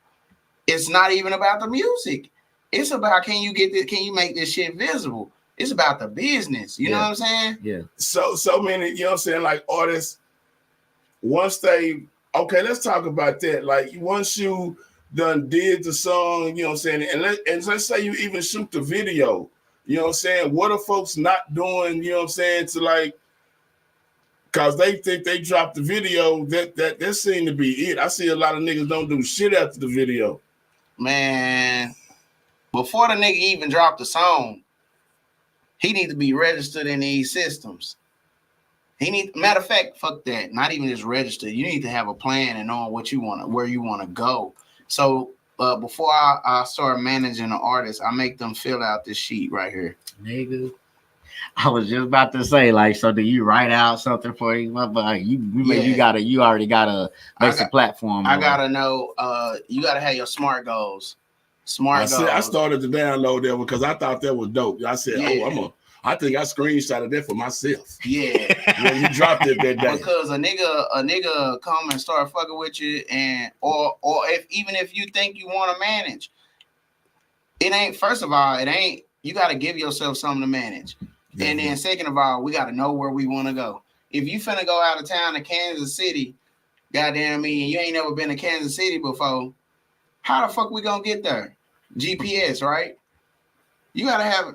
D: it's not even about the music. It's about can you make this shit visible? It's about the business. You know what I'm saying?
C: Yeah.
B: So many, you know what I'm saying, like artists, once let's talk about that. Like once you done did the song, you know what I'm saying, and let's say you even shoot the video, you know what I'm saying? What are folks not doing, you know what I'm saying, to like, cause they think they dropped the video, that seemed to be it. I see a lot of niggas don't do shit after the video.
D: Man. Before the nigga even dropped the song, he need to be registered in these systems. Matter of fact, fuck that. Not even just registered. You need to have a plan and know what you want, where you want to go. So before I start managing an artist, I make them fill out this sheet right here.
C: Nigga. I was just about to say, like, so do you write out something for these motherfuckers? You already got a basic platform.
D: I gotta know. You gotta have your SMART goals. SMART goals.
B: I started to download that because I thought that was dope. I said, I think I screenshotted that for myself.
D: Yeah,
B: when you dropped it that day.
D: Because a nigga come and start fucking with you, and or even if you think you want to manage, it ain't. First of all, it ain't. You got to give yourself something to manage, and then second of all, we got to know where we want to go. If you finna go out of town to Kansas City, goddamn me, and you ain't never been to Kansas City before, how the fuck we gonna get there? GPS, right? You gotta have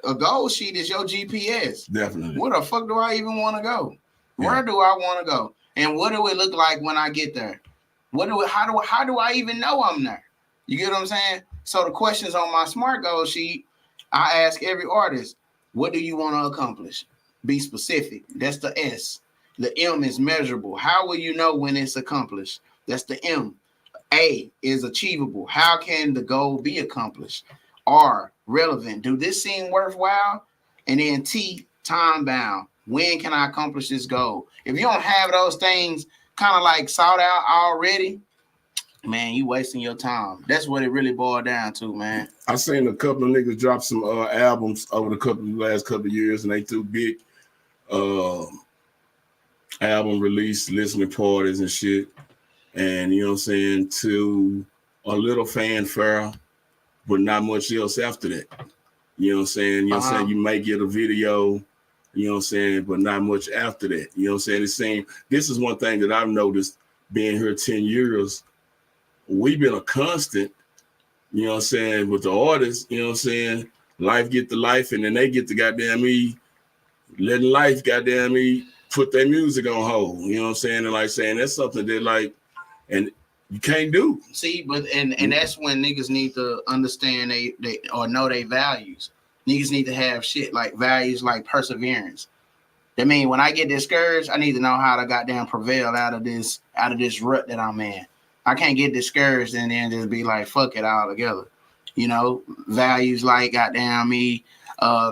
D: a goal sheet is your GPS.
B: Definitely.
D: Where the fuck do I even want to go? Where do I want to go? And what do it look like when I get there? How do I even know I'm there? You get what I'm saying? So the questions on my SMART goal sheet, I ask every artist, what do you want to accomplish? Be specific. That's the S. The M is measurable. How will you know when it's accomplished? That's the M. A is achievable. How can the goal be accomplished? R, relevant. Do this seem worthwhile? And then T, time bound. When can I accomplish this goal? If you don't have those things kind of like sought out already, man, you wasting your time. That's what it really boiled down to, man.
B: I seen a couple of niggas drop some albums over the last couple of years, and they threw big album release listening parties and shit. And you know what I'm saying, to a little fanfare, but not much else after that. You know what I'm saying? You know what I'm saying? You may get a video, you know what I'm saying, but not much after that. You know what I'm saying? This is one thing that I've noticed being here 10 years. We've been a constant, you know what I'm saying, with the artists, you know what I'm saying? Life get the life, and then they get the goddamn me, letting life goddamn me put their music on hold. You know what I'm saying? And like saying that's something that like, and you can't do.
D: See, but and that's when niggas need to understand they or know their values. Niggas need to have shit like values like perseverance. That mean when I get discouraged, I need to know how to goddamn prevail out of this rut that I'm in. I can't get discouraged and then just be like, fuck it all together. You know, values like goddamn me,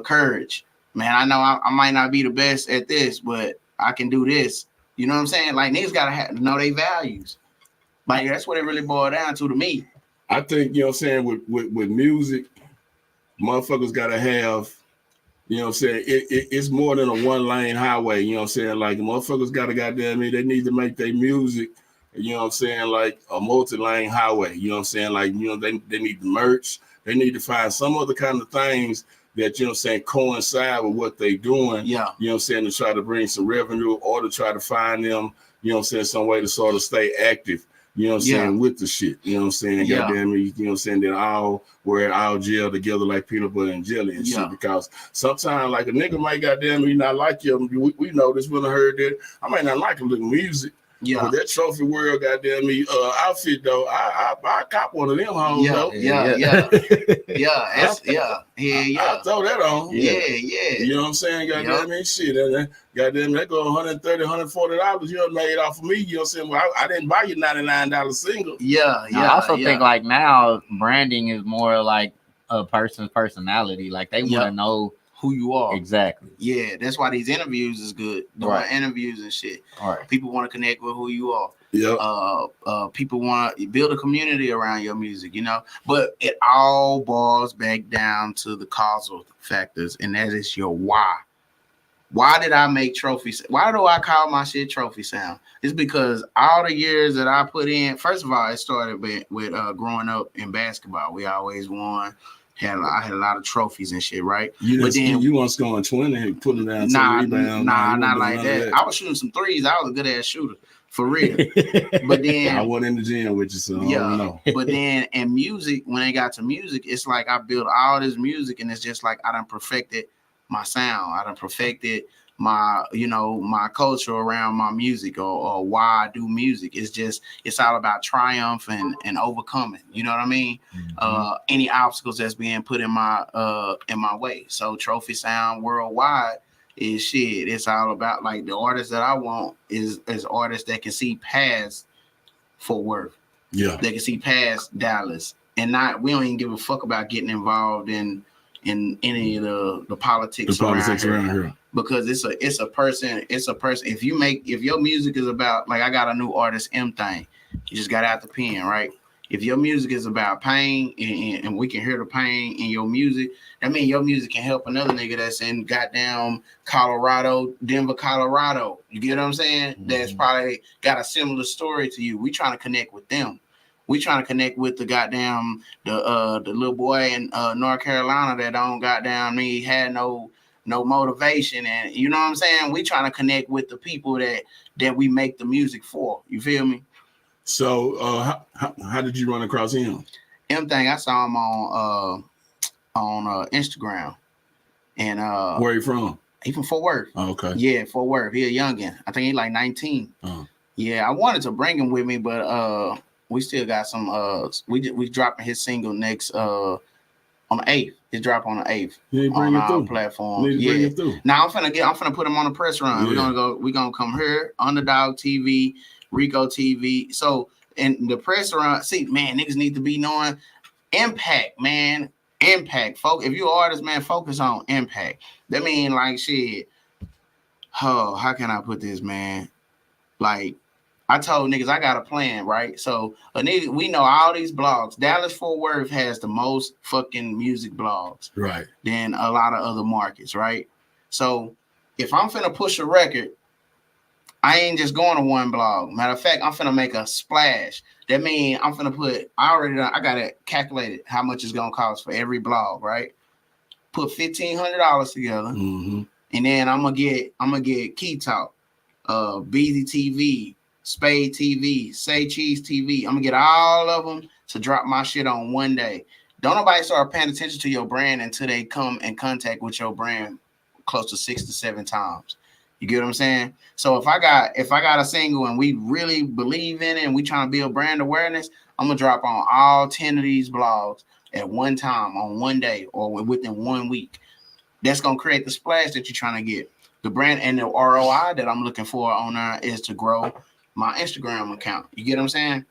D: courage. Man, I know I might not be the best at this, but I can do this. You know what I'm saying? Like niggas gotta know their values. Like that's what it really boiled down to me.
B: I think, you know what I'm saying, with music, motherfuckers gotta have, you know what I'm saying, it's more than a one lane highway, you know what I'm saying? Like motherfuckers gotta goddamn me, they need to make their music, you know what I'm saying, like a multi-lane highway, you know what I'm saying? Like, you know, they need the merch, they need to find some other kind of things that, you know what I'm saying, coincide with what they doing, you know what I'm saying, to try to bring some revenue or to try to find them, you know what I'm saying, some way to sort of stay active. You know what I'm saying, with the shit. You know what I'm saying? Goddamn me, you know what I'm saying? That we're all gel together like peanut butter and jelly and shit. Because sometimes like a nigga might goddamn me not like you. We know this when I heard that. I might not like a little music. But that Trophy World goddamn me outfit though, I cop one of them hoes though.
D: I
B: throw that on. You know what I'm saying? Goddamn me shit. Goddamn that go $130, $140 you made off of me. You know what I'm saying? Well, I didn't buy you $99 single.
C: I also think like now branding is more like a person's personality. Like they want to know
D: who you are.
C: Exactly.
D: Yeah, that's why these interviews is good. Doing interviews and shit. People want to connect with who you are. People want to build a community around your music, you know. But it all boils back down to the causal factors, and that is your why. Why did I make Trophy? Why do I call my shit Trophy Sound? It's because all the years that I put in. First of all, it started with growing up in basketball. We always won. I had a lot of trophies and shit, right?
B: You weren't scoring 20 and putting down some rebounds.
D: Not like that. I was shooting some threes. I was a good ass shooter, for real. But then
B: I went in the gym with you, so I don't know.
D: But then in music, when it got to music, it's like I built all this music, and it's just like I done perfected my sound. I done perfected my, you know, my culture around my music or why I do music. It's all about triumph and overcoming. You know what I mean? Any obstacles that's being put in my way. So Trophy Sound worldwide is shit. It's all about like the artists that I want is artists that can see past Fort Worth.
B: Yeah.
D: They can see past Dallas, and we don't even give a fuck about getting involved in any of the politics, around here. Because it's a person. If your music is about, like, I got a new artist, M Thing. You just got out the pen, right? If your music is about pain and we can hear the pain in your music, that means your music can help another nigga that's in goddamn Denver, Colorado. You get what I'm saying? Mm-hmm. That's probably got a similar story to you. We trying to connect with them. We trying to connect with the goddamn the little boy in North Carolina that don't goddamn had no motivation, and you know what I'm saying? We trying to connect with the people that we make the music for. You feel me?
B: So how did you run across him?
D: M Thing, I saw him on Instagram. And
B: where you from?
D: He from Fort Worth.
B: Oh, okay.
D: Yeah, Fort Worth. He a youngin. I think he like 19. Yeah, I wanted to bring him with me, but we still got some we dropping his single next on the 8th. It drop on the 8th on our platform. Yeah. Now I'm finna put him on a press run. Yeah. We're gonna come here, Underdog TV, Rico TV. So in the press run, see, man, niggas need to be knowing impact, man. Impact. If you're an artist, man, focus on impact. That mean, like, shit. Oh, how can I put this, man? Like, I told niggas I got a plan, right? So we know all these blogs. Dallas Fort Worth has the most fucking music blogs,
B: right?
D: Than a lot of other markets, right? So if I'm finna push a record, I ain't just going to one blog. Matter of fact, I'm finna make a splash. That means I'm finna put. I got it calculated how much it's gonna cost for every blog, right? Put $1,500 together, and then I'm gonna get Key Talk, Beezy TV, Spade TV, Say Cheese TV. I'm gonna get all of them to drop my shit on one day. Don't nobody start paying attention to your brand until they come in contact with your brand close to 6 to 7 times. You get what I'm saying? So if I got a single and we really believe in it and we trying to build brand awareness, I'm gonna drop on all 10 of these blogs at one time on one day or within 1 week. That's gonna create the splash that you're trying to get. The brand and the ROI that I'm looking for on there is to grow my Instagram account. You get what I'm saying?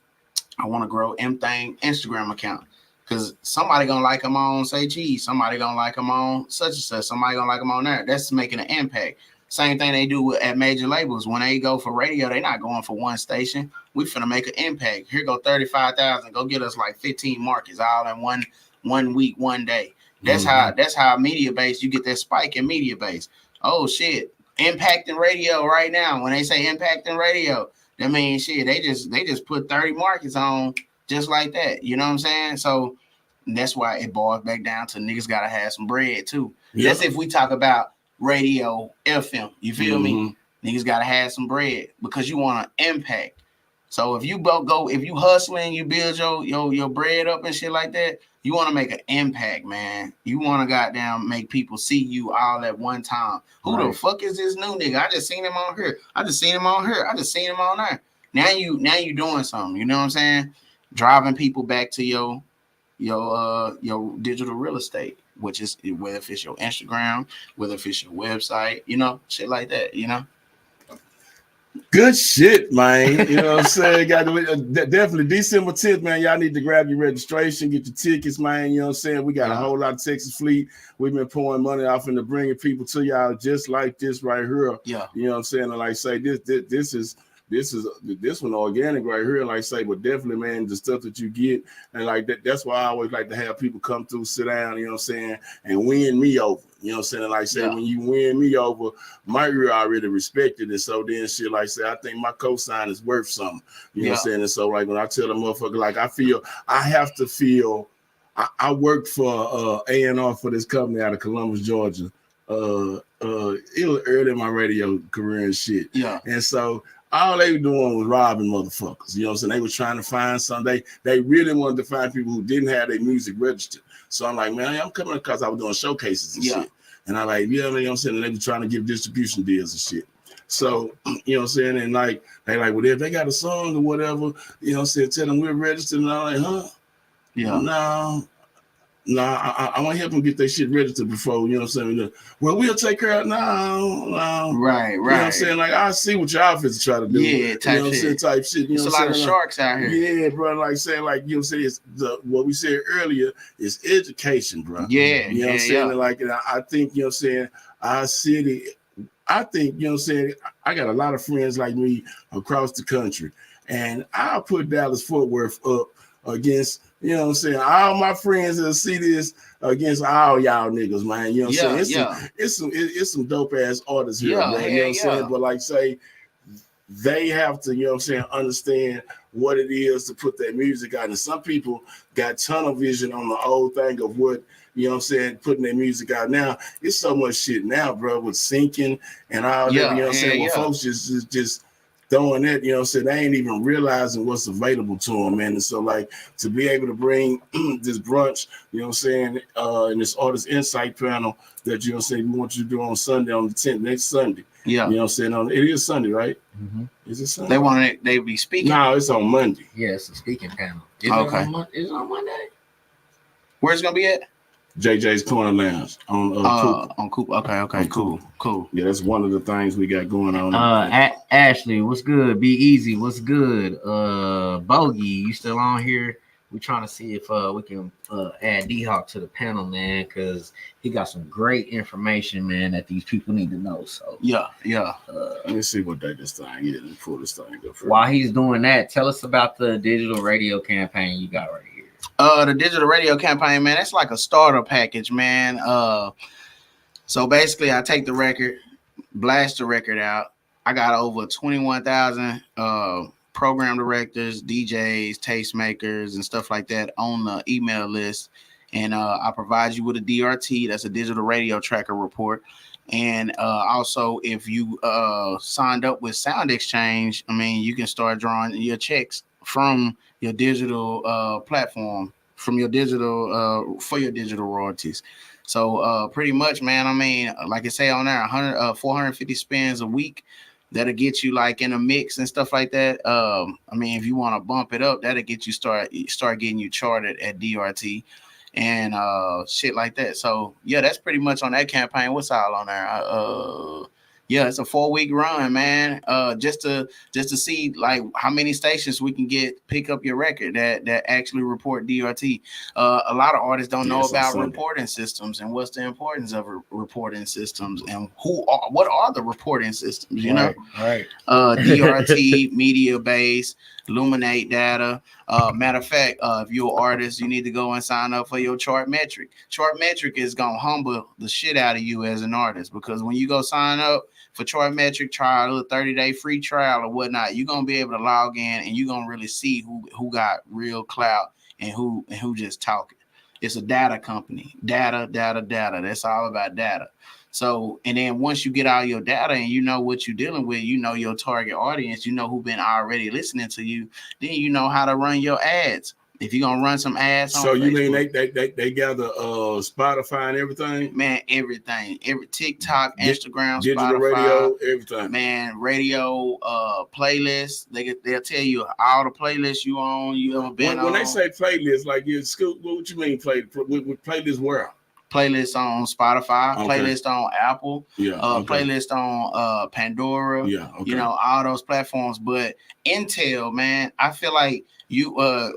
D: I want to grow M Thing Instagram account because somebody gonna like them on Say Cheese, somebody gonna like them on such and such, somebody gonna like them on there. That's making an impact. Same thing they do at major labels. When they go for radio, they're not going for one station. We finna make an impact. Here go 35,000. Go get us like 15 markets all in one week, one day. That's how media base. You get that spike in media base. Oh shit, impacting radio right now. When they say impacting radio, that means shit. They just put 30 markets on just like that. You know what I'm saying? So that's why it boils back down to niggas gotta have some bread too. Yeah. That's if we talk about radio, FM, you feel me? Niggas gotta have some bread because you want to impact. So if you if you hustling, you build your bread up and shit like that, you want to make an impact, man. You want to goddamn make people see you all at one time. Who the fuck is this new nigga? I just seen him on here. I just seen him on here. I just seen him on there. Now you doing something. You know what I'm saying? Driving people back to your digital real estate, which is whether if it's your Instagram, whether if it's your website, you know, shit like that, you know.
B: Good shit, man. You know what I'm saying? Got to, definitely December 10th, man. Y'all need to grab your registration, get your tickets, man. You know what I'm saying? We got a whole lot of Texas Fleet. We've been pouring money off into bringing people to y'all just like this right here.
D: Yeah.
B: You know what I'm saying? And like I say, this one organic right here, like I say, but definitely, man, the stuff that you get, and like that's why I always like to have people come through, sit down, you know what I'm saying, and win me over. You know what I'm saying? And like I say, when you win me over, my ear already respected it. So then shit, like I say, I think my cosign is worth something. You know what I'm saying? And so like when I tell the motherfucker, like I have to feel I worked for A&R for this company out of Columbus, Georgia. It was early in my radio career and shit.
D: Yeah.
B: And so all they were doing was robbing motherfuckers. You know what I'm saying? They were trying to find something. They really wanted to find people who didn't have their music registered. So I'm like, man, I'm coming because I was doing showcases and shit. And I like, you know what I'm saying? And they were trying to give distribution deals and shit. So, you know what I'm saying? And like, they like, well, if they got a song or whatever, you know what I'm saying, tell them we're registered. And I'm like, huh?
D: Yeah.
B: No. I want to help them get their shit registered before, you know what I'm saying? Well, we'll take care of it. No.
D: Right.
B: You know what I'm saying? Like, I see what your outfits try to do.
D: Yeah, type
B: you know what I'm saying? Type shit. You know
D: There's
B: what
D: a
B: I'm
D: lot
B: saying?
D: of sharks out here.
B: Yeah, bro. Like saying, like, you know what I'm saying? It's what we said earlier is education, bro.
D: Yeah.
B: You know what I'm saying? And like, I think, you know what I'm saying? Our city, I think, you know what I'm saying? I got a lot of friends like me across the country. And I'll put Dallas Fort Worth up against, you know what I'm saying, all my friends that see this against all y'all niggas, man. You know what I'm saying? It's some dope ass artists here, bro. You know what I'm saying? But like say they have to, you know what I'm saying, understand what it is to put that music out. And some people got tunnel vision on the old thing of what, you know what I'm saying, putting their music out. Now, it's so much shit now, bro, with syncing and all that, you know what I'm saying? Well, folks just throwing that, you know what I'm saying, they ain't even realizing what's available to them, man. And so, like, to be able to bring this brunch, you know what I'm saying, and this artist insight panel that, you know what I'm saying, we want you to do on Sunday, on the 10th, next Sunday. Yeah. You know what I'm saying? It is Sunday, right?
C: Mm-hmm.
B: Is it Sunday?
D: They be speaking?
B: No, it's on Monday.
C: Yeah, it's a speaking panel. Is it on Monday? Where's
D: it going to be at?
B: JJ's Corner Lounge on
D: Coop. Okay, cool.
B: Yeah, that's one of the things we got going on.
C: Ashley, what's good? Be easy, what's good? Bogey, you still on here? We're trying to see if we can add D-Hawk to the panel, man, because he got some great information, man, that these people need to know. So
D: yeah.
B: Let me see what day this thing is. Let me pull this thing up.
C: While he's doing that, tell us about the digital radio campaign you got right here.
D: The digital radio campaign, man, that's like a starter package, man. So basically I take the record, blast the record out. I got over 21,000 program directors, DJs, tastemakers, and stuff like that on the email list. And I provide you with a DRT, that's a digital radio tracker report. And also, if you signed up with Sound Exchange, I mean, you can start drawing your checks from your digital platform, from your digital for your digital royalties. So pretty much, man, I mean, like I say on there, 450 spins a week. That'll get you like in a mix and stuff like that. I mean, if you want to bump it up, that'll get you start getting you charted at DRT and shit like that. So yeah, that's pretty much on that campaign. What's all on there? Yeah, it's a 4-week run, man. Just to see like how many stations we can pick up your record that actually report DRT. A lot of artists don't know about reporting systems and what's the importance of reporting systems and what are the reporting systems, you know?
C: Right.
D: DRT, media base, Illuminate data. Matter of fact, if you're an artist, you need to go and sign up for your chart metric. Chart metric is gonna humble the shit out of you as an artist, because when you go sign up for chart metric, try a little 30-day free trial or whatnot, you're gonna be able to log in and you're gonna really see who got real clout and who just talking. It's a data company. Data. That's all about data. So, and then once you get all your data and you know what you're dealing with, you know your target audience, you know who been already listening to you, then you know how to run your ads. If you're gonna run some ads on
B: so you
D: Facebook,
B: mean they gather Spotify and everything?
D: Man, everything. Every TikTok, Instagram,
B: digital
D: Spotify,
B: radio, everything.
D: Man, radio, playlists. They'll tell you all the playlists you own, you ever been on.
B: When they say playlists, like in school, what you mean playlist where?
D: Playlist on Spotify, playlist on Apple, playlist on Pandora, you know, all those platforms. But Intel, man, I feel like you'll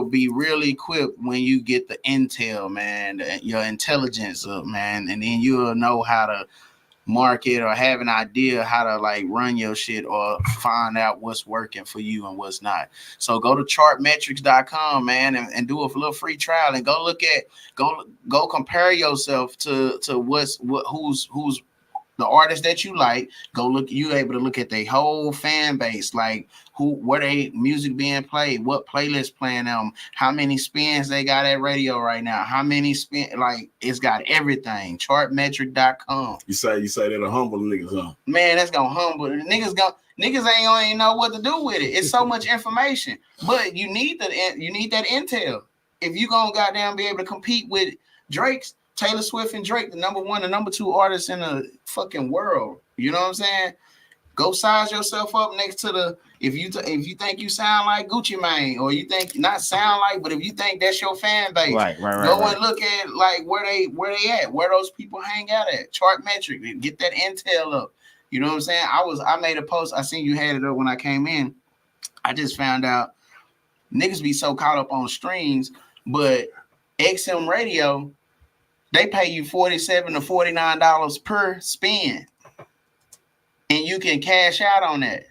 D: be really equipped when you get the intel, man, your intelligence up, man, and then you'll know how to market or have an idea how to like run your shit or find out what's working for you and what's not. So go to chartmetrics.com, man, and do a little free trial and go look at go compare yourself to who's the artist that you like. Go look, you able to look at their whole fan base, like where they music being played, what playlist playing them, how many spins they got at radio right now, how many spin, like it's got everything. Chartmetric.com. You say
B: that'll humble niggas, huh?
D: Man, that's gonna humble niggas. Niggas ain't gonna know what to do with it. It's so much information, but you need that intel if you gonna goddamn be able to compete with Taylor Swift and Drake, the number 1 and number 2 artists in the fucking world. You know what I'm saying? Go size yourself up next to the if you think you sound like Gucci Mane, or you think not sound like, but if you think that's your fan base,
C: right.
D: Go and look at like where they at, where those people hang out at. Chart metric, get that intel up. You know what I'm saying? I made a post. I seen you had it up when I came in. I just found out niggas be so caught up on streams, but XM radio, they pay you $47 to $49 per spin. And you can cash out on that.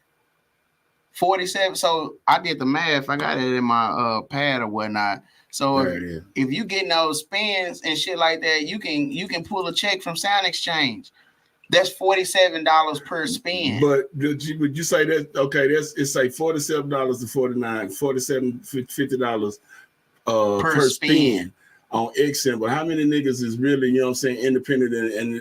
D: 47. So I did the math. I got it in my pad or whatnot. So if you get those spins and shit like that, you can pull a check from Sound Exchange. That's $47 per spin. But
B: would you say that it's like $47 to $50 per spin on XM, but how many niggas is really, you know what I'm saying, independent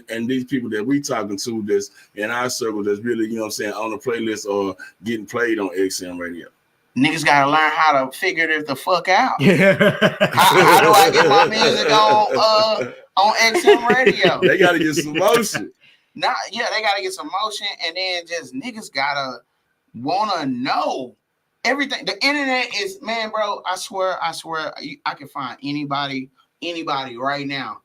B: and these people that we talking to that's in our circle that's really, you know what I'm saying, on the playlist or getting played on XM radio?
D: Niggas gotta learn how to figure the fuck out. How do I get my music on XM radio?
B: They gotta get some motion.
D: They gotta get some motion, and then just niggas gotta wanna know everything. The internet is, man, bro. I swear, I can find anybody right now.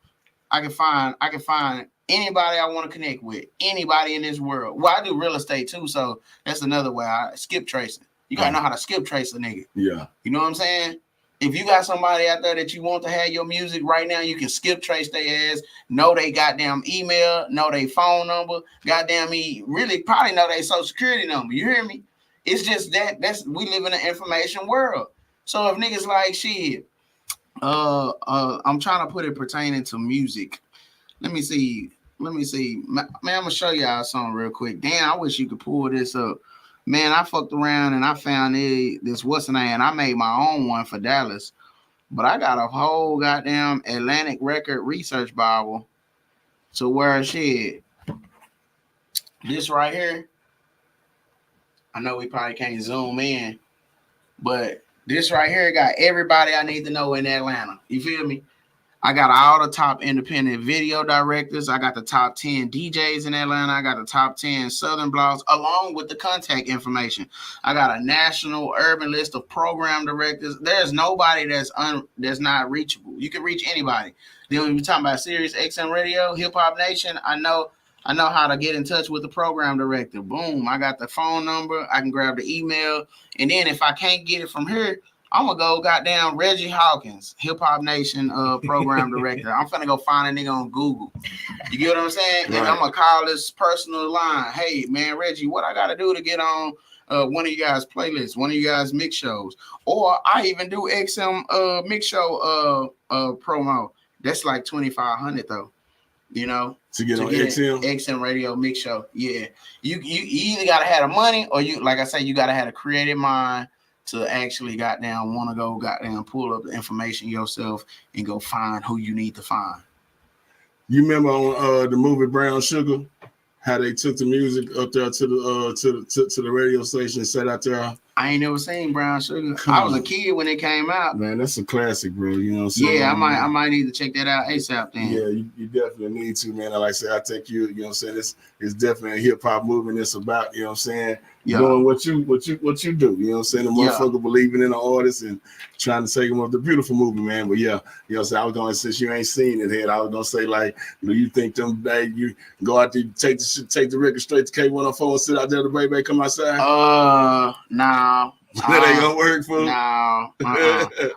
D: I can find anybody I want to connect with, anybody in this world. Well, I do real estate too, so that's another way. I skip tracing. You gotta know how to skip trace a nigga.
B: Yeah.
D: You know what I'm saying? If you got somebody out there that you want to have your music right now, you can skip trace their ass, know they goddamn email, know their phone number, really probably know their social security number. You hear me? It's just we live in an information world. So if niggas like shit, I'm trying to put it pertaining to music. Let me see. Man, I'm gonna show y'all something real quick. Damn, I wish you could pull this up. Man, I fucked around and I found this what's the name? I made my own one for Dallas. But I got a whole goddamn Atlantic Record Research Bible to where shit. This right here. I know we probably can't zoom in, but this right here got everybody I need to know in Atlanta. You feel me? I got all the top independent video directors. I got the top 10 DJs in Atlanta. I got the top 10 Southern blogs along with the contact information. I got a national urban list of program directors. There's nobody that's not reachable. You can reach anybody. Then when we're talking about Sirius XM Radio, Hip Hop Nation, I know how to get in touch with the program director. Boom, I got the phone number. I can grab the email. And then if I can't get it from here, I'm going to go goddamn Reggie Hawkins, Hip Hop Nation program director. I'm finna go find a nigga on Google. You get what I'm saying? Right. And I'm going to call this personal line. Hey, man, Reggie, what I got to do to get on one of you guys' playlists, one of you guys' mix shows? Or I even do XM mix show promo. That's like $2,500 though. You know,
B: to get on
D: XM radio mix show. Yeah. You either gotta have the money or you, like I say, you gotta have a creative mind to actually want to go pull up the information yourself and go find who you need to find.
B: You remember on the movie Brown Sugar, how they took the music up there to the radio station and sat out there?
D: I ain't never seen Brown Sugar. I was a kid when it came out.
B: Man, that's a classic, bro. You know what I'm saying?
D: Yeah, I might need to check that out ASAP then.
B: Yeah, you definitely need to, man. Like I said, I take you, you know what I'm saying? It's definitely a hip hop movement. It's about, you know what I'm saying, doing what you do. You know what I'm saying? The motherfucker believing in the artist and trying to take them up the beautiful movement, man. But yeah, you know what I'm saying? I was gonna, since you ain't seen it yet, I was gonna say, like, do you think them days you go out there, take the record straight to K104 and sit out there, the baby come outside?
D: Nah.
B: That ain't gonna work for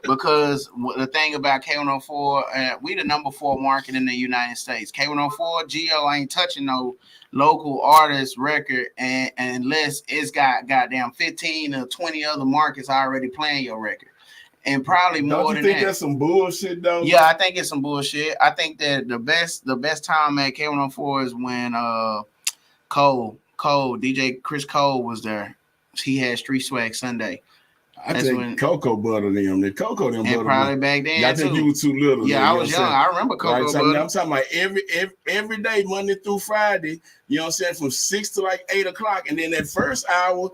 D: because the thing about K104, we the number 4 market in the United States. K104, Geo ain't touching no local artist record, and unless it's got goddamn 15 or 20 other markets already playing your record, and probably more than that. Don't you think
B: that's some bullshit though?
D: Yeah, I think it's some bullshit. I think that the best time at K104 is when DJ Chris Cole was there. He had Street Swag Sunday.
B: I think Coco buttered them. The Coco them buttered
D: probably them. Back then.
B: I think you were too little.
D: Yeah, I was young. I remember Coco butter.
B: I'm talking about every day, Monday through Friday. You know what I'm saying? From 6 to like 8 o'clock, and then that first hour,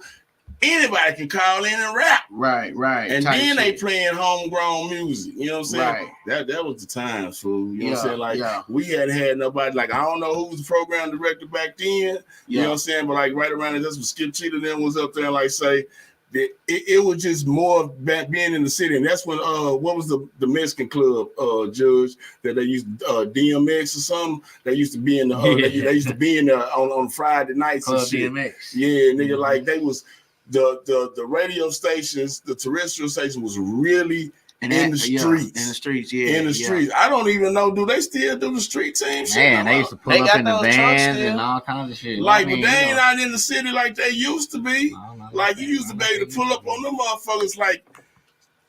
B: anybody can call in and rap.
D: Right.
B: And then they playing homegrown music. You know what I'm saying?
D: Right.
B: That was the times, fool. You know what I'm saying? Like we hadn't had nobody. Like I don't know who was the program director back then. You know what I'm saying? But like right around that's when Skip Cheetah then was up there and like say that it was just more back being in the city. And that's when what was the Mexican club Judge that they used DMX or something. They used to be in the they used to be in there on Friday nights and shit.
C: DMX.
B: Yeah, nigga, like they was the radio stations, the terrestrial station was really in the streets.
D: In the streets,
B: In the streets. I don't even know, do they still do the street team shit?
C: Man, they used to pull up in the vans and all kinds of shit.
B: Like, but they ain't out in the city like they used to be. Like, you used to be able to pull up on them motherfuckers like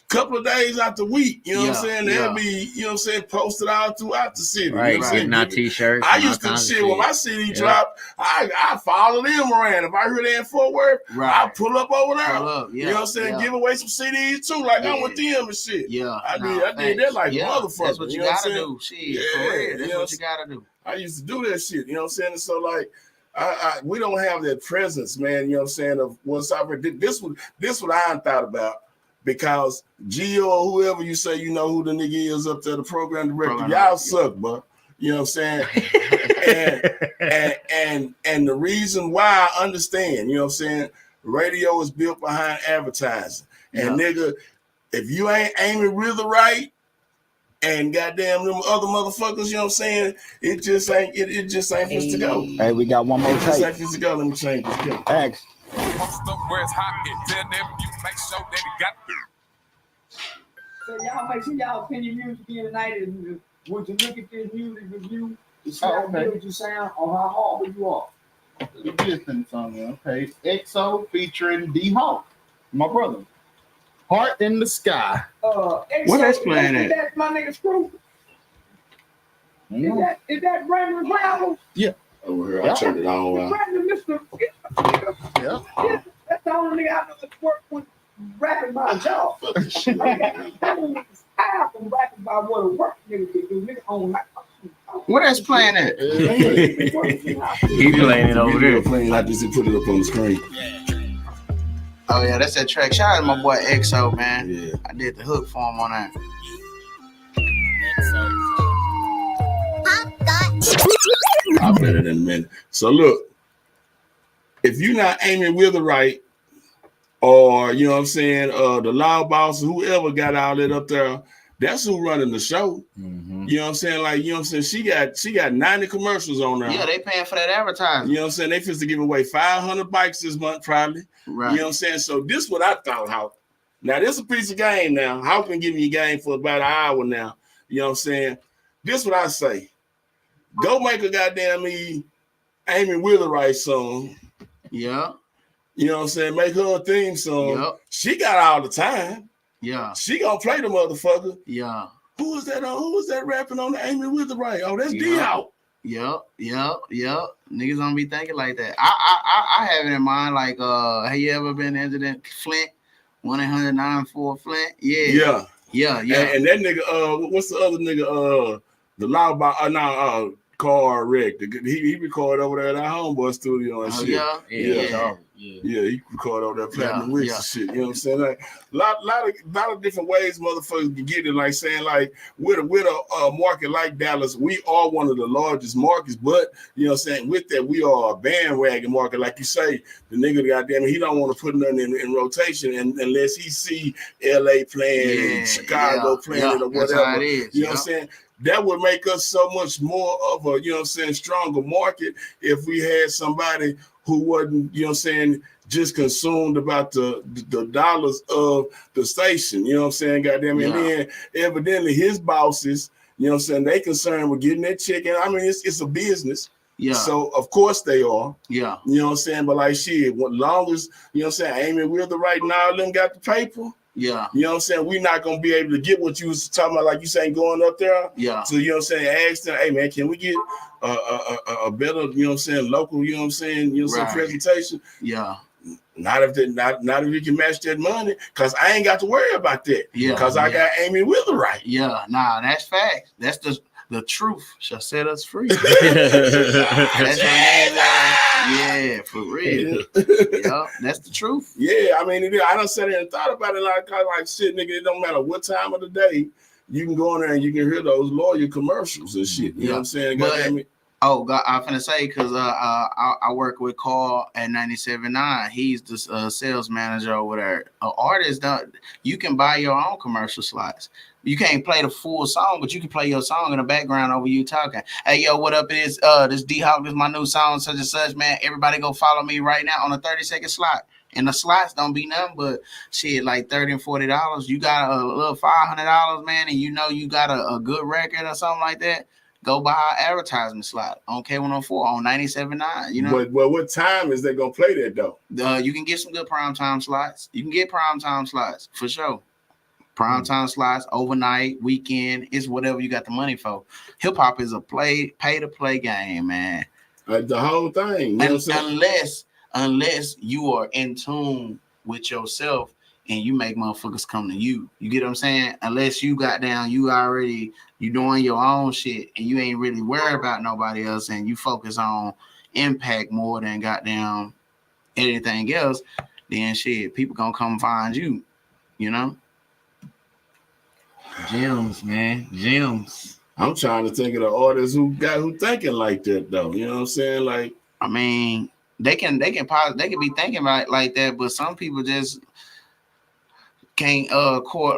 B: couple of days out the week, you know what I'm saying? They'll be, you know what I'm saying, posted out throughout the city.
C: Right,
B: you know
C: getting our t-shirts.
B: I used to shit when my CD dropped, I follow them around. If I hear they in Fort Worth, I pull up over there. You know what I'm saying? Give away some CDs too, like I'm with them and shit. I did that like motherfucker.
D: That's what you gotta do. Shit,
B: that's
D: what you gotta do.
B: I used to do that shit, you know what I'm saying? And so like we don't have that presence, man, you know what I'm saying, of what's out there. This what I thought about. Because Gio or whoever you say you know who the nigga is up there, the program director, y'all suck, bro. You know what I'm saying? and the reason why I understand, you know what I'm saying, radio is built behind advertising. And nigga, if you ain't aiming really right and goddamn them other motherfuckers, you know what I'm saying, it just ain't supposed to go.
E: Hey, we got one more tape.
B: It ain't supposed to go. Let me change this.
E: Thanks.
F: Post up where it's hot and tell them you make sure that it got.
G: So y'all make sure y'all opinion music again tonight. And would you look at this music review to see how good you sound or how hard you are?
E: Listen, song, okay. EXO featuring D-Hawk, my brother. Heart in the Sky.
D: What that's playing at?
G: Is that my nigga Screw? Is that Brandon Flowers?
E: Yeah.
B: Over here, I turned it on.
G: Brandon, Mr.
E: Yeah.
G: That's the only nigga I know that work with rapping by a job. I from rapping by what a work nigga can do. Nigga on like.
D: What that's playing at?
C: He playing it over there.
B: Playing like this and put it up on the screen.
D: Oh yeah, that's that track. Shout out to my boy EXO, man.
B: Yeah.
D: I did the hook for him on that.
B: I better than a minute. So look, if you're not aiming with the right, or you know what I'm saying, the loud boss, whoever got all that up there, that's who running the show.
C: Mm-hmm.
B: You know what I'm saying? Like, you know what I'm saying? She got 90 commercials on there.
D: Yeah, they paying for that advertising.
B: You know what I'm saying? They supposed to give away 500 bikes this month, probably.
D: Right.
B: You know what I'm saying? So this what I thought, Hawk. Now, this is a piece of game now. Hawk can give me a game for about an hour now. You know what I'm saying? This what I say. Go make a goddamn Amy Wheeler song.
D: Yeah.
B: You know what I'm saying? Make her a theme song.
D: Yep.
B: She got all the time.
D: Yeah.
B: She gonna play the motherfucker.
D: Yeah.
B: Who is that rapping on the Amy Wheeler? Oh, that's D-Out.
D: Yep. Niggas don't be thinking like that. I have it in mind, like, have you ever been incident Flint? 1-800-944 Flint? Yeah. And that nigga, what's the other nigga? The loud car wreck. He recorded over there at our homeboy studio and shit. Yeah, he recorded over there Platinum Wicks and shit. You know what I'm saying? Like lot of different ways motherfuckers can get it. Like saying like with a market like Dallas, we are one of the largest markets, but you know what I'm saying, with that we are a bandwagon market. Like you say, the nigga goddamn he don't want to put nothing in rotation unless he see LA playing and Chicago playing it or whatever. You know what I'm saying? That would make us so much more of a, you know what I'm saying, stronger market if we had somebody who wasn't, you know what I'm saying, just consumed about the dollars of the station, you know what I'm saying, goddamn it. And then evidently his bosses, you know what I'm saying, they concerned with getting that chicken. I mean, it's a business. Yeah. So of course they are. Yeah. You know what I'm saying? But like shit, what long as, you know what I'm saying, Amy Wheeler right now, them got the paper. Yeah. You know what I'm saying? We're not gonna be able to get what you was talking about, like you saying, going up there. Yeah. So you know what I'm saying, ask them, hey man, can we get a better, you know what I'm saying, local, you know what I'm saying, presentation? Yeah. Not if you can match that money, because I ain't got to worry about that. Yeah. Because I got Amy Wheeler right. Yeah, nah, that's facts. The truth shall set us free. That's her name. Yeah, for real. Yup, that's the truth.
B: Yeah, I mean, I done sat there and thought about it like shit, nigga. It don't matter what time of the day. You can go in there and you can hear those lawyer commercials and shit. You know what I'm saying?
D: Oh, God, I'm finna say, because I work with Carl at 97.9. He's the sales manager over there. Artists, you can buy your own commercial slots. You can't play the full song, but you can play your song in the background over you talking. Hey, yo, what up? This D-Hawk, this is my new song, such and such, man. Everybody go follow me right now on a 30-second slot. And the slots don't be nothing but shit like $30 and $40. You got a little $500, man, and you know you got a good record or something like that. Go buy an advertisement slot on K104 on 97.9. You know.
B: Well, what time is they gonna play that though?
D: You can get some good primetime slots. You can get primetime slots for sure. Primetime slots, overnight, weekend, it's whatever you got the money for. Hip hop is a pay to play game, man.
B: The whole thing. You know what I'm saying?
D: Unless you are in tune with yourself and you make motherfuckers come to you. You get what I'm saying? Unless you got down, you doing your own shit and you ain't really worried about nobody else and you focus on impact more than goddamn anything else, then shit, people gonna come find you, you know?
C: Gems, man. Gems.
B: I'm trying to think of the artists who thinking like that though. You know what I'm saying? Like,
D: I mean, they can be thinking like that, but some people just can't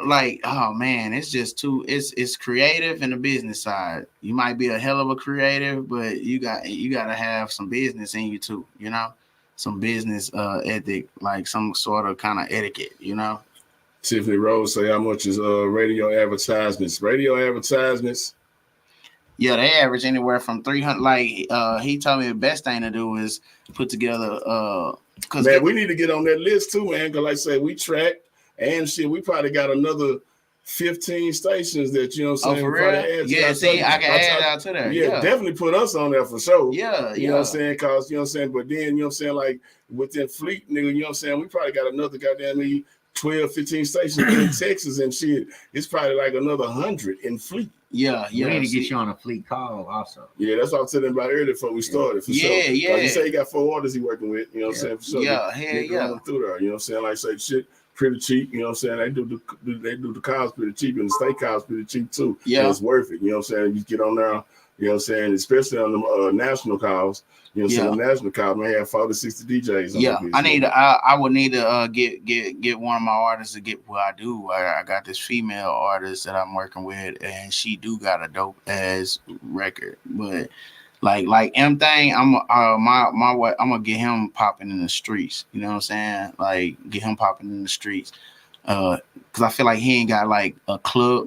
D: like, oh man, it's just it's creative and the business side. You might be a hell of a creative, but you gotta have some business in you too, you know, some business ethic, like some sort of kind of etiquette, you know.
B: Tiffany Rose say, how much is radio advertisements? Radio advertisements.
D: Yeah, they average anywhere from 300. Like he told me the best thing to do is put together. Cause
B: man, we need to get on that list too, man. Cause like I say, we track and shit. We probably got another 15 stations that you know what I'm saying.
D: Oh, for real? Yeah, see, I can add out to that.
B: Yeah, definitely put us on there for sure.
D: Yeah,
B: you know what I'm saying? Cause you know what I'm saying. But then you know what I'm saying, like within Fleet, nigga, you know what I'm saying. We probably got another goddamn 12, 15 stations in Texas and shit. It's probably like another 100 in Fleet.
D: Yeah.
C: We need to get you on a Fleet call also.
B: Yeah, that's what I was telling about earlier before we started. For sure.
D: Yeah.
B: He said he got 4 artists he working with, you know what I'm saying? For sure.
D: Yeah, hell
B: through there, you know what I'm saying? Like say shit pretty cheap, you know what I'm saying? They do the cars pretty cheap and the state cars pretty cheap too.
D: Yeah.
B: And it's worth it, you know what I'm saying? You get on there, you know what I'm saying? Especially on the national cars. You know, so the national call may have 40, 60 DJs.
D: Yeah, I would need to get one of my artists to get what I do. I got this female artist that I'm working with, and she do got a dope ass record. But like M thing, I'm gonna get him popping in the streets. You know what I'm saying? Like get him popping in the streets. Cause I feel like he ain't got like a club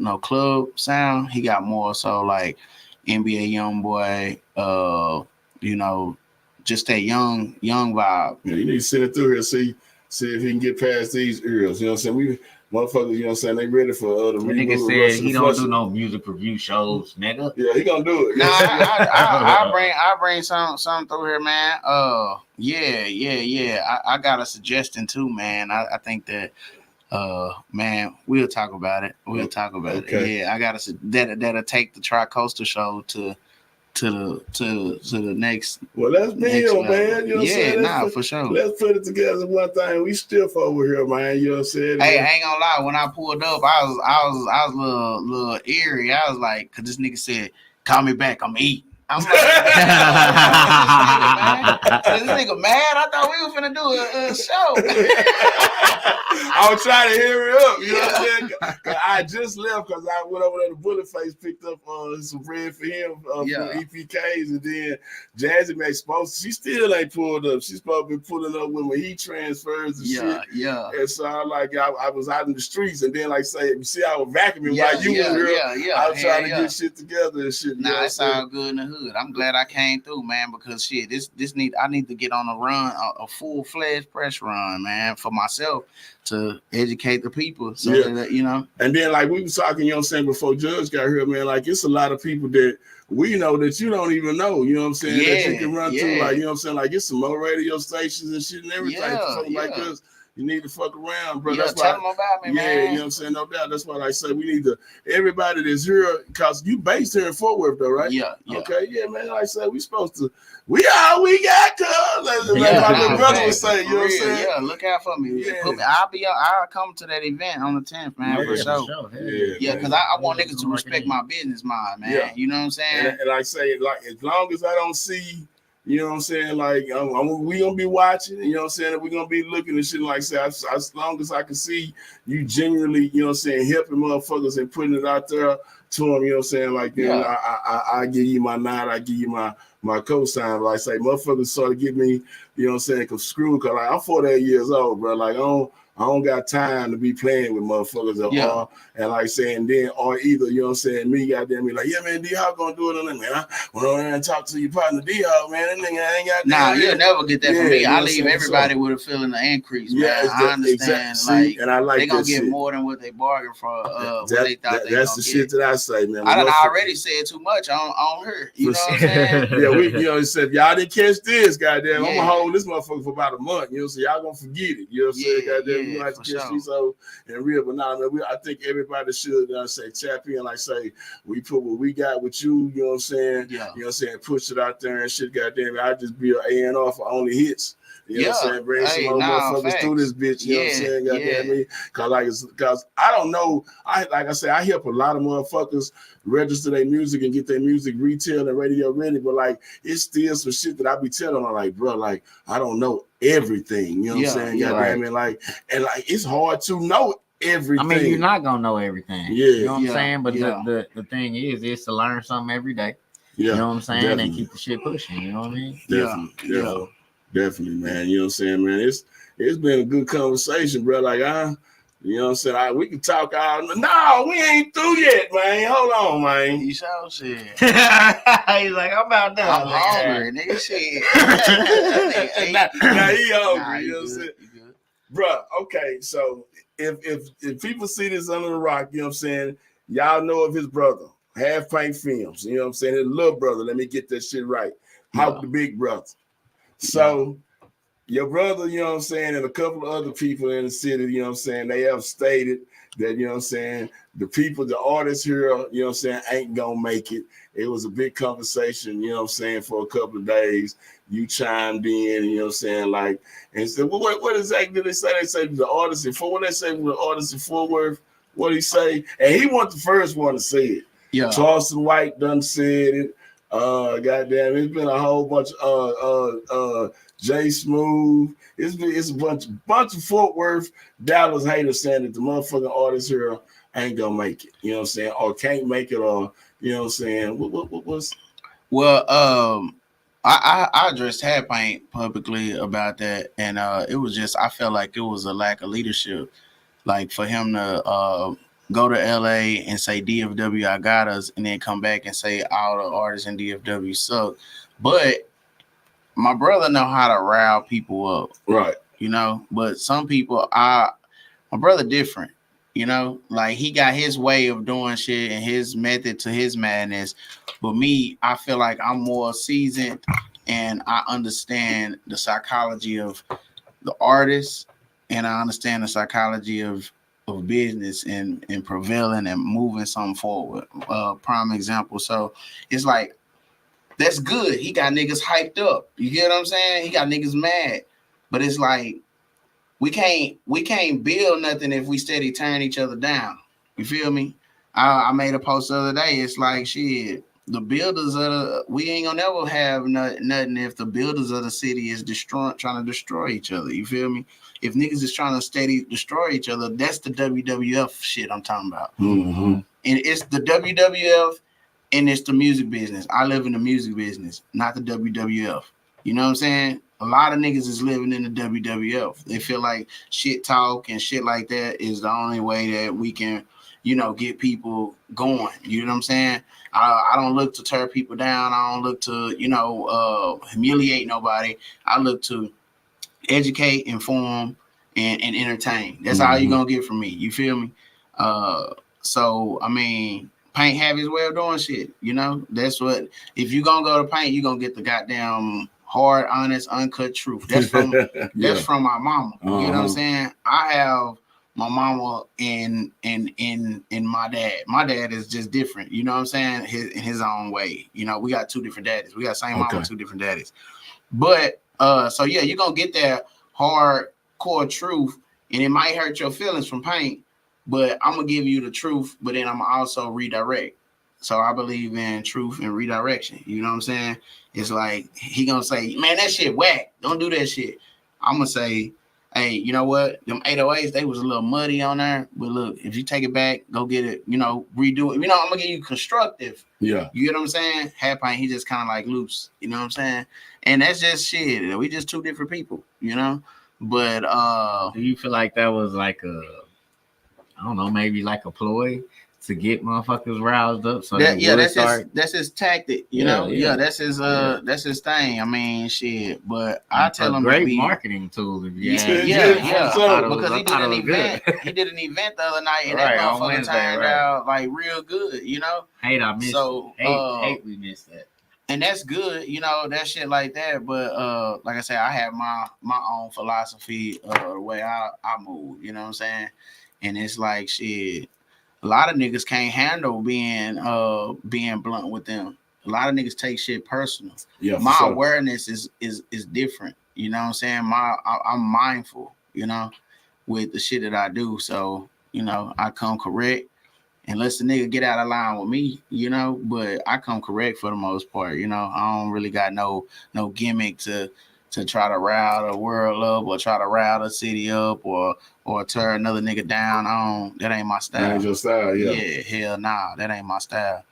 D: sound. He got more so like NBA YoungBoy. You know, just that young vibe.
B: Yeah, you need to send it through here, see if he can get past these ears. You know what I'm saying? We motherfuckers, you know what I'm saying, they ready for the
C: nigga said he don't do no music review shows, nigga.
B: Yeah, he gonna do it.
D: Nah, I bring some through here, man. Yeah. I got a suggestion too, man. I think that man, we'll talk about it. Okay. Yeah, I got that'll take the Tri-Coastal show to the next.
B: Well, that's me, man. You know what I'm saying?
D: For sure.
B: Let's put it together one thing. We stiff over here, man. You know what I'm saying?
D: Hey, I ain't gonna lie. When I pulled up, I was a little eerie. I was like, cause this nigga said, "Call me back. I'm eating." I'm like, this nigga mad. I thought we were finna do a show.
B: I was trying to hear it up, you know what I'm saying? Cause I just left because I went over there to Bullet Face, picked up some bread for him for EPKs, and then Jazzy May supposed she still ain't pulled up. She's supposed to be pulling up when he transfers and shit.
D: Yeah.
B: And so I was out in the streets, and then like say, you see, I was vacuuming while you were here. I was trying to get shit together and shit.
D: Nah, it's all good in the hood. I'm glad I came through, man, because shit, I need to get on a run, a full-fledged press run, man, for myself to educate the people. So that, you know. And
B: then like we was talking, you know what I'm saying, before Judge got here, man, like it's a lot of people that we know that you don't even know, you know what I'm saying, that you can run through, like, you know what I'm saying, like it's some more radio stations and shit and everything for folks like us. You need to fuck around, bro.
D: Yeah,
B: That's
D: tell
B: why.
D: them about me,
B: Yeah,
D: man.
B: you know what I'm saying? No doubt. That's why I say we need to, everybody that's here, because you based here in Fort Worth, though, right?
D: Yeah.
B: Okay, yeah, man. Like I said, we supposed to, we all we got, cuz. Like my little brother would say, you know what I'm saying?
D: Yeah, look out for me.
B: Yeah.
D: I'll come to that event on the 10th, man, for sure. Yeah, because I want niggas to respect my business mind, man.
B: Yeah.
D: You know what I'm saying?
B: And I say, like, as long as I don't see, you know what I'm saying, like, we gonna be watching, you know what I'm saying, we're gonna be looking and shit, like, say, as long as I can see you genuinely, you know what I'm saying, helping motherfuckers and putting it out there to them, you know what I'm saying, like, then I give you my nod, I give you my cosign. Like I say, motherfuckers sort of get me, you know what I'm saying, screwed, because like, I'm 48 years old, bro. Like, I don't got time to be playing with motherfuckers and like saying then or either, you know what I'm saying, me goddamn me like, yeah, man, D-Hawk gonna do it on that, man. I went over there and talk to your partner D-Hawk, man. That nigga ain't got
D: Nah, you'll never get that from me. I leave everybody
B: with
D: a feeling of increase, man.
B: Yeah,
D: I understand,
B: like, and I like
D: they gonna
B: that
D: get
B: shit.
D: more than what they bargained for, what they thought they
B: that's
D: gonna
B: the
D: get.
B: shit that I say, man.
D: I done already said too much on her. You know what I'm saying?
B: Yeah, we, you know, it said y'all didn't catch this, goddamn. I'm gonna hold this motherfucker for about a month, you know, so y'all gonna forget it. You know what I'm saying? Goddamn, you gonna have to catch these so and real, but nah, man, I think everybody should say tap in, like say we put what we got with you, you know what I'm saying? Yeah. You know what I'm saying? Push it out there and shit, goddamn. I just be an A&R for OnlyHitz. You know what I'm saying? Bring some more motherfuckers through this bitch. You know what I'm saying? Goddamn me. Cause I don't know. Like I said, I help a lot of motherfuckers register their music and get their music retail and radio ready. But like, it's still some shit that I be telling them, like, bro, like, I don't know everything. You know what I'm saying? Goddamn it. Like, and like, it's hard to know everything.
C: I mean, you're not gonna know everything.
B: Yeah.
C: You know what I'm saying? But the thing is to learn something every day. You know what I'm saying? Definitely. And keep the shit pushing. You know what I mean?
B: Definitely, man. You know what I'm saying, man? It's been a good conversation, bro. Like, you know what I'm saying? We can talk out. No, we ain't through yet, man. Hold on, man.
D: You sure shit.
C: He's like, I'm about done.
D: I'm hungry, nigga. Shit.
B: Nah, he hungry. You know what I'm saying? Bro, okay, so if people see this under the rock, you know what I'm saying? Y'all know of his brother, Half Pint Films. You know what I'm saying? His little brother. Let me get that shit right. Hawk the big brother. So your brother, you know what I'm saying, and a couple of other people in the city, you know what I'm saying, they have stated that, you know what I'm saying, the people, the artists here, you know what I'm saying, ain't gonna make it. It was a big conversation, you know what I'm saying, for a couple of days. You chimed in, you know what I'm saying, like, and said, well, what exactly did they say? They say the artists in Fort Worth. What they say the artists in Fort Worth? What did he say? And he wasn't the first one to say it. Yeah. Charleston White done said it. Goddamn, it's been a whole bunch of Jay Smooth. It's a bunch of Fort Worth, Dallas haters saying that the motherfucking artists here ain't gonna make it. You know what I'm saying? Or can't make it, or you know what I'm saying? What was?
D: Well, I addressed Half Pint publicly about that, and it was just I felt like it was a lack of leadership, like for him to go to LA and say DFW I got us, and then come back and say all the artists in DFW suck. But my brother know how to rile people up,
B: right?
D: You know, but some people, my brother different. You know, like he got his way of doing shit and his method to his madness. But me, I feel like I'm more seasoned and I understand the psychology of the artist, and I understand the psychology of business and prevailing and moving something forward. Prime example. So it's like, that's good. He got niggas hyped up. You get what I'm saying? He got niggas mad. But it's like, we can't build nothing if we steady tearing each other down. You feel me? I made a post the other day. It's like, shit, the builders we ain't gonna never have nothing if the builders of the city is trying to destroy each other. You feel me? If niggas is trying to steady destroy each other, that's the WWF shit I'm talking about.
B: Mm-hmm.
D: And it's the WWF and it's the music business. I live in the music business, not the WWF. You know what I'm saying? A lot of niggas is living in the WWF. They feel like shit talk and shit like that is the only way that we can, you know, get people going. You know what I'm saying? I don't look to tear people down. I don't look to, you know, humiliate nobody. I look to educate, inform, and entertain. That's all you're going to get from me. You feel me? So, I mean, Paint have his way of doing shit. You know, that's what, if you're going to go to Paint, you're going to get the goddamn hard, honest, uncut truth. That's from that's from my mama. You know what I'm saying? I have my mama and my dad. My dad is just different. You know what I'm saying? In his own way. You know, we got two different daddies. We got same mama, two different daddies. But so yeah, you're gonna get that hardcore truth, and it might hurt your feelings from pain. But I'm gonna give you the truth, but then I'm gonna also redirect. So I believe in truth and redirection. You know what I'm saying? It's like he gonna say, man, that shit whack. Don't do that shit. I'm gonna say, hey, you know what? Them 808s, they was a little muddy on there. But look, if you take it back, go get it, you know, redo it. You know, I'm gonna give you constructive. Yeah. You get what I'm saying? Half pint, he just kind of like loose. You know what I'm saying? And that's just shit. We just two different people, you know? But
C: do you feel like that was like I don't know, maybe like a ploy to get motherfuckers roused up? So
D: that's his tactic, you know. Yeah, that's his thing. I mean, shit. But I tell him
C: great marketing tool. Because
D: he did an event. He did an event the other night, and that motherfucker turned out like real good, you know.
C: Hate I missed it. Hate we missed that.
D: And that's good, you know, that shit like that. But like I said, I have my own philosophy of the way I move, you know what I'm saying? And it's like shit. A lot of niggas can't handle being blunt with them. A lot of niggas take shit personal. Yeah, my awareness is different. You know what I'm saying? I'm mindful, you know, with the shit that I do. So, you know, I come correct. Unless the nigga get out of line with me, you know, but I come correct for the most part, you know. I don't really got no gimmick to try to rile the world up or try to rile the city up or tear another nigga down. That ain't my style. That ain't your style, yeah. Yeah, hell nah, that ain't my style.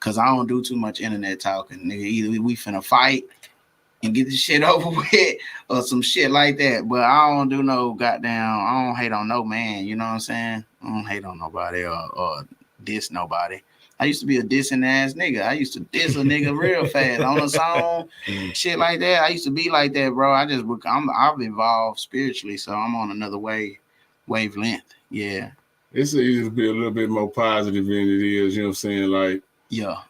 D: Cause I don't do too much internet talking, nigga. Either we finna fight and get this shit over with or some shit like that. But I don't do no goddamn, I don't hate on no man, you know what I'm saying? I don't hate on nobody or diss nobody. I used to be a dissing ass nigga. I used to diss a nigga real fast on a song, shit like that. I used to be like that, bro. I've evolved spiritually, so I'm on another wavelength. Yeah.
B: It's easy to be a little bit more positive than it is, you know what I'm saying? Like, yeah.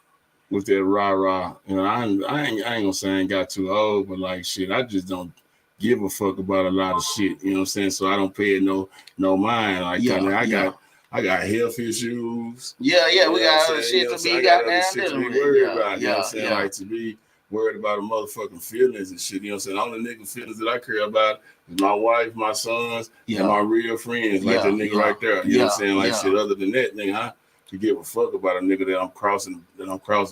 B: With that rah-rah. You know, I ain't gonna say I ain't got too old, but like shit, I just don't give a fuck about a lot of shit. You know what I'm saying? So I don't pay it no mind. Like I got health issues.
D: Yeah, we got other shit to be goddamn
B: dealing with. Worried about. You know what I'm saying? Like to be worried about a motherfucking feelings and shit. You know what I'm saying? All the nigga feelings that I care about is my wife, my sons, and my real friends. Like that nigga right there. You know what I'm saying? Like shit. Other than that, nigga, I could give a fuck about a nigga that I'm crossing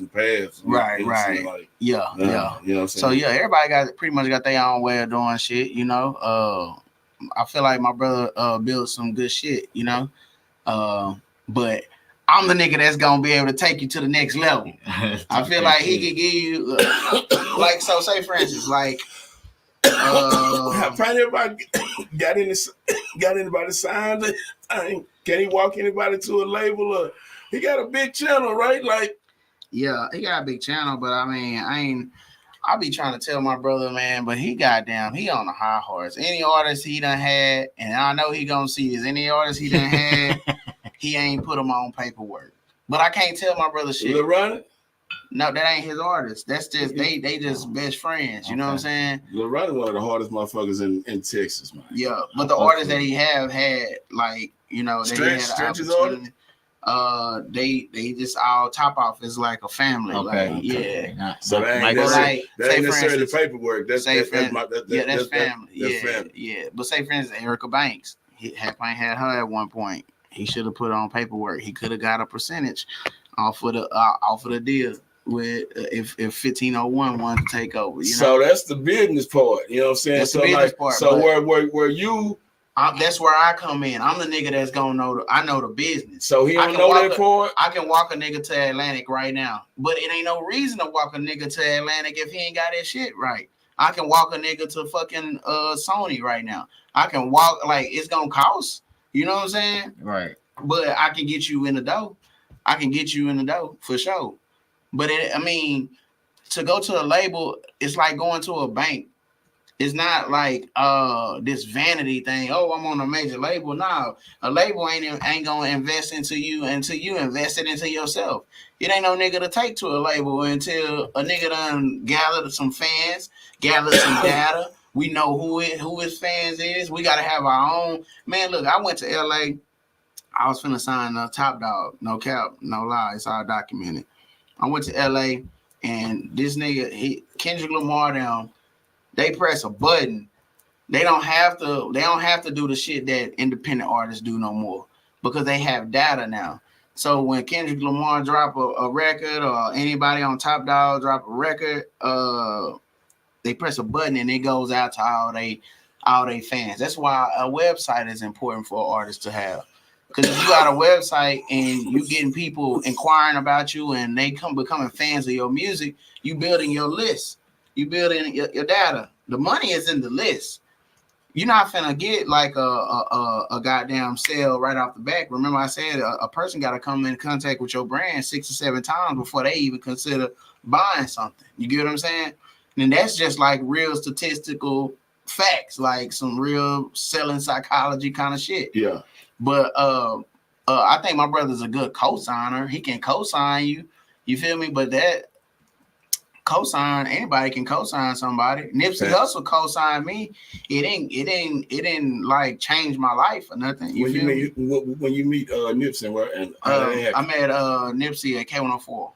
B: paths.
D: Right. Like, you know what I'm saying? So everybody pretty much got their own way of doing shit, you know. I feel like my brother built some good shit, you know. But I'm the nigga that's gonna be able to take you to the next level. I feel like he could give you like, so say for instance, like
B: anybody got anybody signed? Can he walk anybody to a label? Or he got a big channel, right? Like,
D: yeah, he got a big channel, but I mean, I be trying to tell my brother, man, but he on the high horse. Any artist he done had, and I know he gonna see this, any artist he done had, he ain't put them on paperwork. But I can't tell my brother shit.
B: Lil Ronnie?
D: No, that ain't his artist. That's just they just best friends. You know what I'm saying?
B: Lil Ronnie one of the hardest motherfuckers in Texas, man.
D: Yeah, but the artists that he had like, you know,
B: Stretch's artist.
D: They just all top off is like a family.
C: Okay.
D: Like, yeah.
B: So that ain't necessarily paperwork. That's family.
D: That's family. Yeah. But say for instance, Erica Banks, had her at one point. He should have put on paperwork. He could have got a percentage off of the deal with if 1501 wanted to take over. You know?
B: So that's the business part. You know what I'm saying?
D: That's the business part.
B: So where you.
D: That's where I come in. I'm the nigga that's gonna know. I know the business.
B: So he don't know that part.
D: I can walk a nigga to Atlantic right now, but it ain't no reason to walk a nigga to Atlantic if he ain't got that shit right. I can walk a nigga to fucking Sony right now. I can walk, like, it's gonna cost. You know what I'm saying?
C: Right.
D: But I can get you in the dough. I can get you in the dough for sure. But to go to a label, it's like going to a bank. It's not like this vanity thing. Oh, I'm on a major label. No, a label ain't gonna invest into you until you invest it into yourself. It ain't no nigga to take to a label until a nigga done gathered some fans, gather some data. We know who his fans is. We got to have our own. Man, look, I went to LA. I was finna sign Top Dog. No cap, no lie. It's all documented. I went to LA and this nigga, Kendrick Lamar down, they press a button. They don't have to do the shit that independent artists do no more because they have data now. So when Kendrick Lamar drop a record or anybody on Top Dog drop a record, they press a button and it goes out to all they fans. That's why a website is important for artists to have. Because if you got a website and you getting people inquiring about you and they becoming fans of your music, you building your list. You building your data. The money is in the list. You're not finna get like a goddamn sale right off the back. Remember I said a person got to come in contact with your brand 6 or 7 times before they even consider buying something. You get what I'm saying? And that's just like real statistical facts, like some real selling psychology kind of shit.
B: Yeah.
D: But I think my brother's a good co-signer. He can co-sign you. You feel me? But that co-sign, anybody can co-sign somebody. Nipsey Hussle co-signed me. It didn't like change my life or nothing.
B: When you meet Nipsey, and
D: I met Nipsey at K104.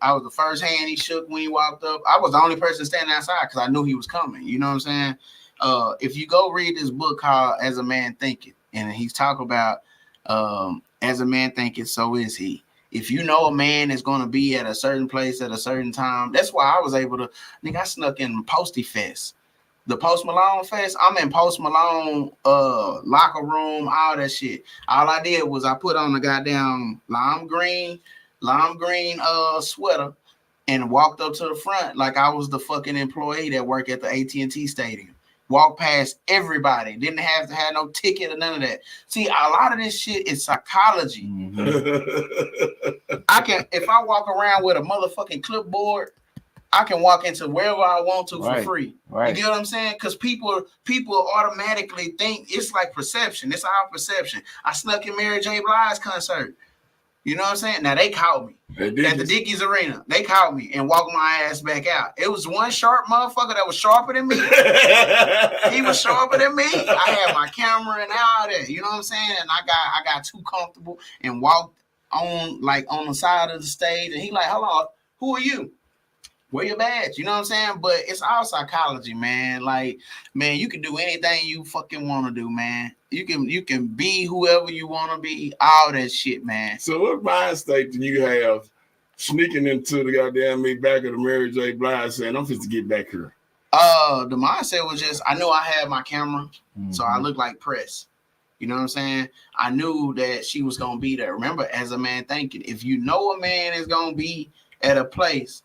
D: I was the first hand he shook when he walked up. I was the only person standing outside because I knew he was coming. You know what I'm saying? If you go read this book called As a Man Thinketh, and he's talking about as a man thinketh, so is he. If you know a man is going to be at a certain place at a certain time, that's why I was able to, I snuck in Posty Fest. The Post Malone Fest, I'm in Post Malone locker room, all that shit. All I did was I put on the goddamn lime green sweater and walked up to the front like I was the fucking employee that worked at the AT&T Stadium. Walked past everybody. Didn't have to have no ticket or none of that. See, a lot of this shit is psychology. If I walk around with a motherfucking clipboard, I can walk into wherever I want to for free. Right. You get what I'm saying? Because people automatically think it's like perception. It's our perception. I snuck in Mary J. Blige's concert. You know what I'm saying? Now they caught me at the Dickies Arena. They caught me and walked my ass back out. It was one sharp motherfucker that was sharper than me. He was sharper than me. I had my camera and all that. You know what I'm saying? And I got too comfortable and walked on the side of the stage. And he like, hold on, who are you? Wear your badge. You know what I'm saying? But it's all psychology, man. Like, man, you can do anything you fucking want to do, man. You can be whoever you want to be, all that shit, man.
B: So what mind state do you have sneaking into the goddamn back of the Mary J. Blige saying, I'm just to get back here?
D: The mindset was just, I knew I had my camera, so I looked like press. You know what I'm saying? I knew that she was going to be there. Remember, as a man thinking, if you know a man is going to be at a place,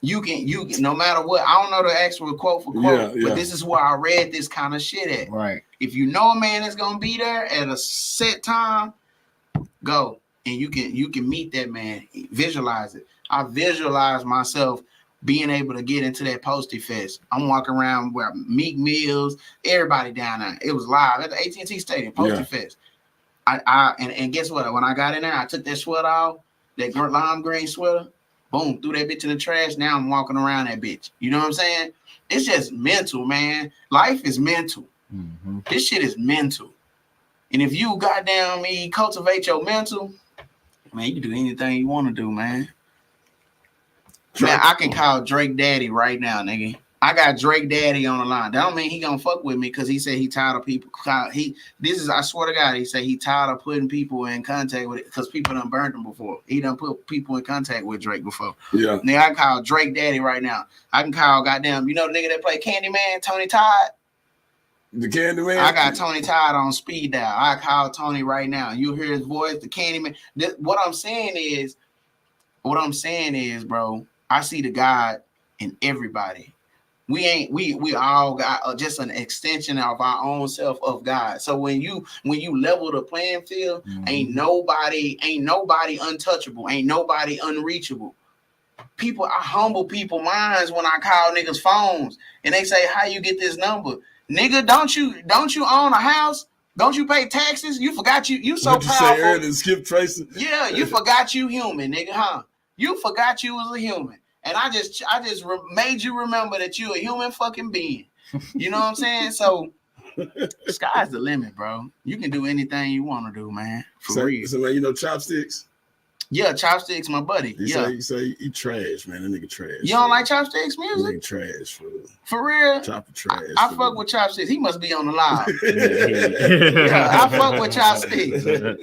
D: you can no matter what. I don't know the actual quote for quote, but this is where I read this kind of shit at.
C: Right.
D: If you know a man is gonna be there at a set time, go and you can meet that man. Visualize it. I visualize myself being able to get into that Posty Fest. I'm walking around where Meek Mills, everybody down there. It was live at the AT&T Stadium, Posty Fest. And guess what? When I got in there, I took that sweater off, that lime green sweater. Boom, threw that bitch in the trash. Now I'm walking around that bitch. You know what I'm saying? It's just mental, man. Life is mental. Mm-hmm. This shit is mental. And if you goddamn cultivate your mental, man, you can do anything you want to do, man. Man, I can call Drake Daddy right now, nigga. I got Drake Daddy on the line. That don't mean he gonna fuck with me because he said he tired of people. I swear to God, he said he tired of putting people in contact with it because people done burned him before. He done put people in contact with Drake before. Yeah. Nigga, I can call Drake Daddy right now. I can call goddamn, you know the nigga that play Candyman, Tony Todd?
B: The Candyman?
D: I got Tony Todd on speed dial. I call Tony right now. You hear his voice, the Candyman. What I'm saying is, bro, I see the God in everybody. We all got just an extension of our own self of God. So when you level the playing field, ain't nobody untouchable, ain't nobody unreachable. I humble people minds when I call niggas phones and they say, how you get this number? Nigga, don't you own a house? Don't you pay taxes? You forgot you so
B: what
D: powerful.
B: You say earlier, Skip Tracy?
D: Yeah, you forgot you human, nigga, huh? You forgot you was a human. And I just made you remember that you're a human fucking being. You know what I'm saying? So sky's the limit, bro. You can do anything you want to do, man. For real.
B: So man, you know Chopsticks?
D: Yeah, Chopsticks, my buddy.
B: You say he trash, man. That nigga trash.
D: You don't like Chopsticks music?
B: That nigga trash, fool.
D: For real?
B: Chopper trash.
D: I fuck with Chopsticks. He must be on the live. Yeah, I fuck with Chopsticks.
B: Too.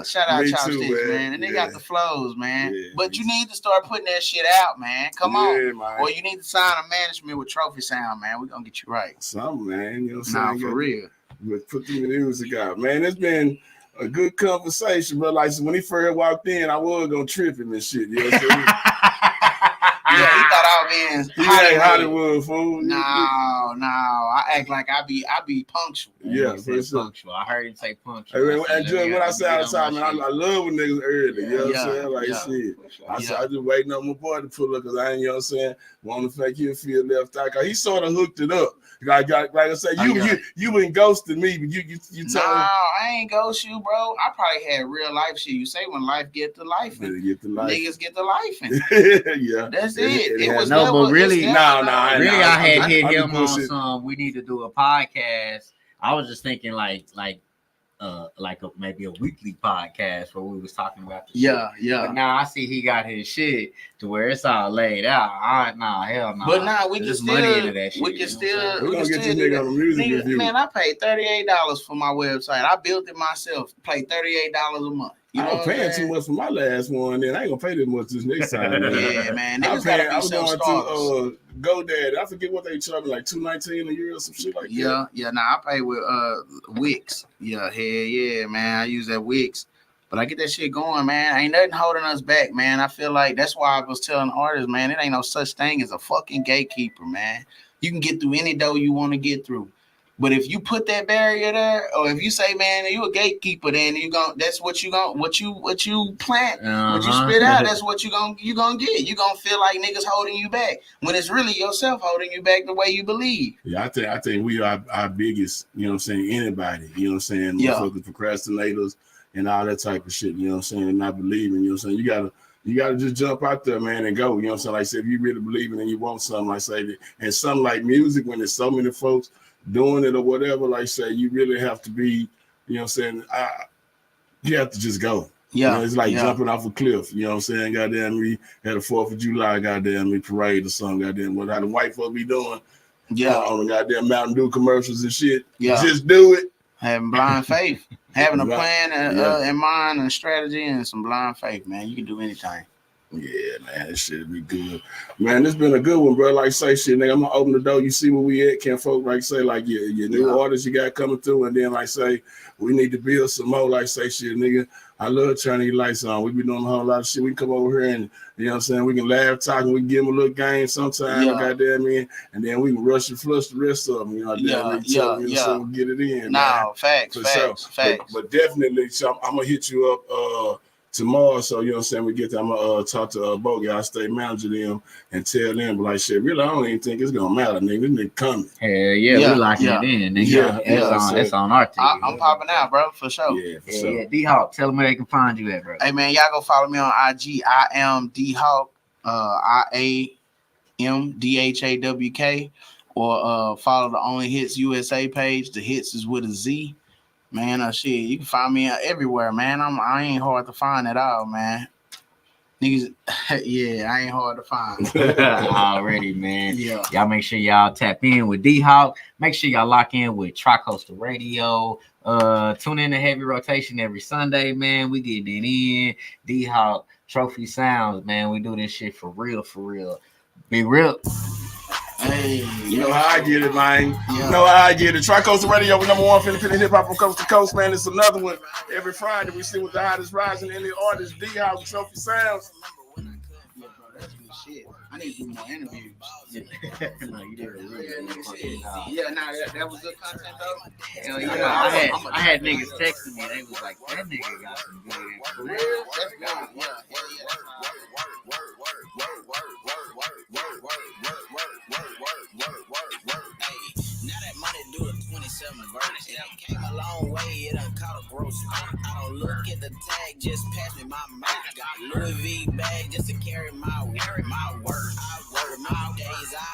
D: Shout out
B: Me
D: Chopsticks,
B: too,
D: man. And they got the flows, man.
B: Yeah,
D: but you need to start putting that shit out, man. Come on.
B: Man.
D: Or you need to sign a management with Trophy Sound, man. We're going to get you right.
B: Something, man. You know what I'm saying?
D: For real.
B: But put the music out. Man, it's been a good conversation, but like when he first walked in, I was gonna trip him and shit. You know what I'm saying?
D: Yeah, he thought I was being
B: Hollywood fool.
D: No. I act like I be punctual.
B: Yeah,
C: punctual. I heard him say punctual.
B: And just what I say all the time, man, I love when niggas early. You know what I'm saying? Like shit. I just waiting on my boy to pull up because I ain't, you know what I'm saying, want to make him feel left out. Cause he sort of hooked it up. Like I say, you been ghosting me, but you told
D: No, I ain't ghost you, bro. I probably had real life shit. You say when life get to life, niggas get to life. Yeah, that's it. It was
C: no, but really,
D: really,
C: I had hit him on some. We need to do a podcast. I was just thinking like maybe a weekly podcast where we was talking about the shit. But now I see he got his shit to where it's all laid out. Hell no.
D: But now we can
C: There's
D: still
C: money into that shit.
B: We're gonna get this nigga on the music review.
D: Man, I paid $38 for my website. I built it myself. Paid $38 a month. You know,
B: I'm paying too much for my last one, and I ain't gonna pay that much this next time.
D: Yeah, man.
B: I was going to GoDaddy. I forget what they charge me, like $219 a year or some shit like that.
D: Yeah. Now I pay with Wix. Yeah, hell yeah, man. I use that Wix. But I get that shit going, man. Ain't nothing holding us back, man. I feel like that's why I was telling artists, man, it ain't no such thing as a fucking gatekeeper, man. You can get through any door you want to get through. But if you put that barrier there, or if you say, man, you a gatekeeper, then that's what you plant, what you spit out, that's what you gonna get. You gonna feel like niggas holding you back when it's really yourself holding you back the way you believe.
B: Yeah, I think we are our biggest, you know what I'm saying, anybody, you know what I'm saying, motherfucking procrastinators and all that type of shit, you know what I'm saying, and not believing, you know what I'm saying. You gotta just jump out there, man, and go. You know what I'm saying? Like I said, if you really believe it and you want something, like say that, and something like music, when there's so many folks doing it or whatever, like say, you really have to be, you know what I'm saying, you have to just go.
D: Yeah.
B: You know, it's like jumping off a cliff, you know what I'm saying? Goddamn me had a 4th of July, goddamn me parade or something, goddamn what how the white folk be doing. On the goddamn Mountain Dew commercials and shit. Just do it.
D: Having blind faith. Having a plan in mind and a strategy and some blind faith, man. You can do anything.
B: Yeah, man, this shit be good. Man, this been a good one, bro. Like say shit, nigga, I'm gonna open the door. You see where we at. Can folk like say like your new artists you got coming through, and then like say we need to build some more. Like say shit, nigga. I love turning these lights on. We be doing a whole lot of shit. We can come over here and you know what I'm saying. We can laugh, talk, and we can give them a little game sometime. Goddamn me, and then we can rush and flush the rest of them. You know, so we get it in.
D: No, facts.
B: But definitely, so I'm gonna hit you up tomorrow, so you know what I'm saying, we get there, I'm gonna talk to Bogey, our state manager, them, and tell them, but like shit, really, I don't even think it's gonna matter, nigga. This nigga coming.
C: Hell yeah, we locking it in, nigga. It's on our team.
D: I'm popping out, bro, for sure.
B: Yeah, for sure.
C: Yeah, D-Hawk, tell them where they can find you at, bro.
D: Hey, man, y'all go follow me on IG. I am D-Hawk, IAMDHAWK, or follow the OnlyHitz USA page. The hits is with a Z. Man, shit, you can find me everywhere, man. I ain't hard to find at all, man. Niggas, I ain't hard to find.
C: Already, man. Yeah. Y'all make sure y'all tap in with D-Hawk. Make sure y'all lock in with Tri-Coastal Radio. Tune in to Heavy Rotation every Sunday, man. We get it in. D-Hawk, Trophy Sounds, man. We do this shit for real, for real. Be real.
D: Hey,
B: you know how I get it, man. You know how I get it. Tri-Coastal Radio, we #1 independent hip hop from coast to coast, man. It's another one. Every Friday, we see what the hottest rising indie artists, D-Hawk, Trophy Sounds.
D: Shit. I need to do more interviews.
C: No, you did really.
D: That was good content though.
C: Hell yeah. I had niggas texting me. They was like, that nigga got some good
D: for real. That's good.
H: Now that money do a 27 verse. It came a long way. It done caught a gross spot. I don't look at the tag. Just pass me my mic. Got Louis V bag just to carry my work. I work my days. I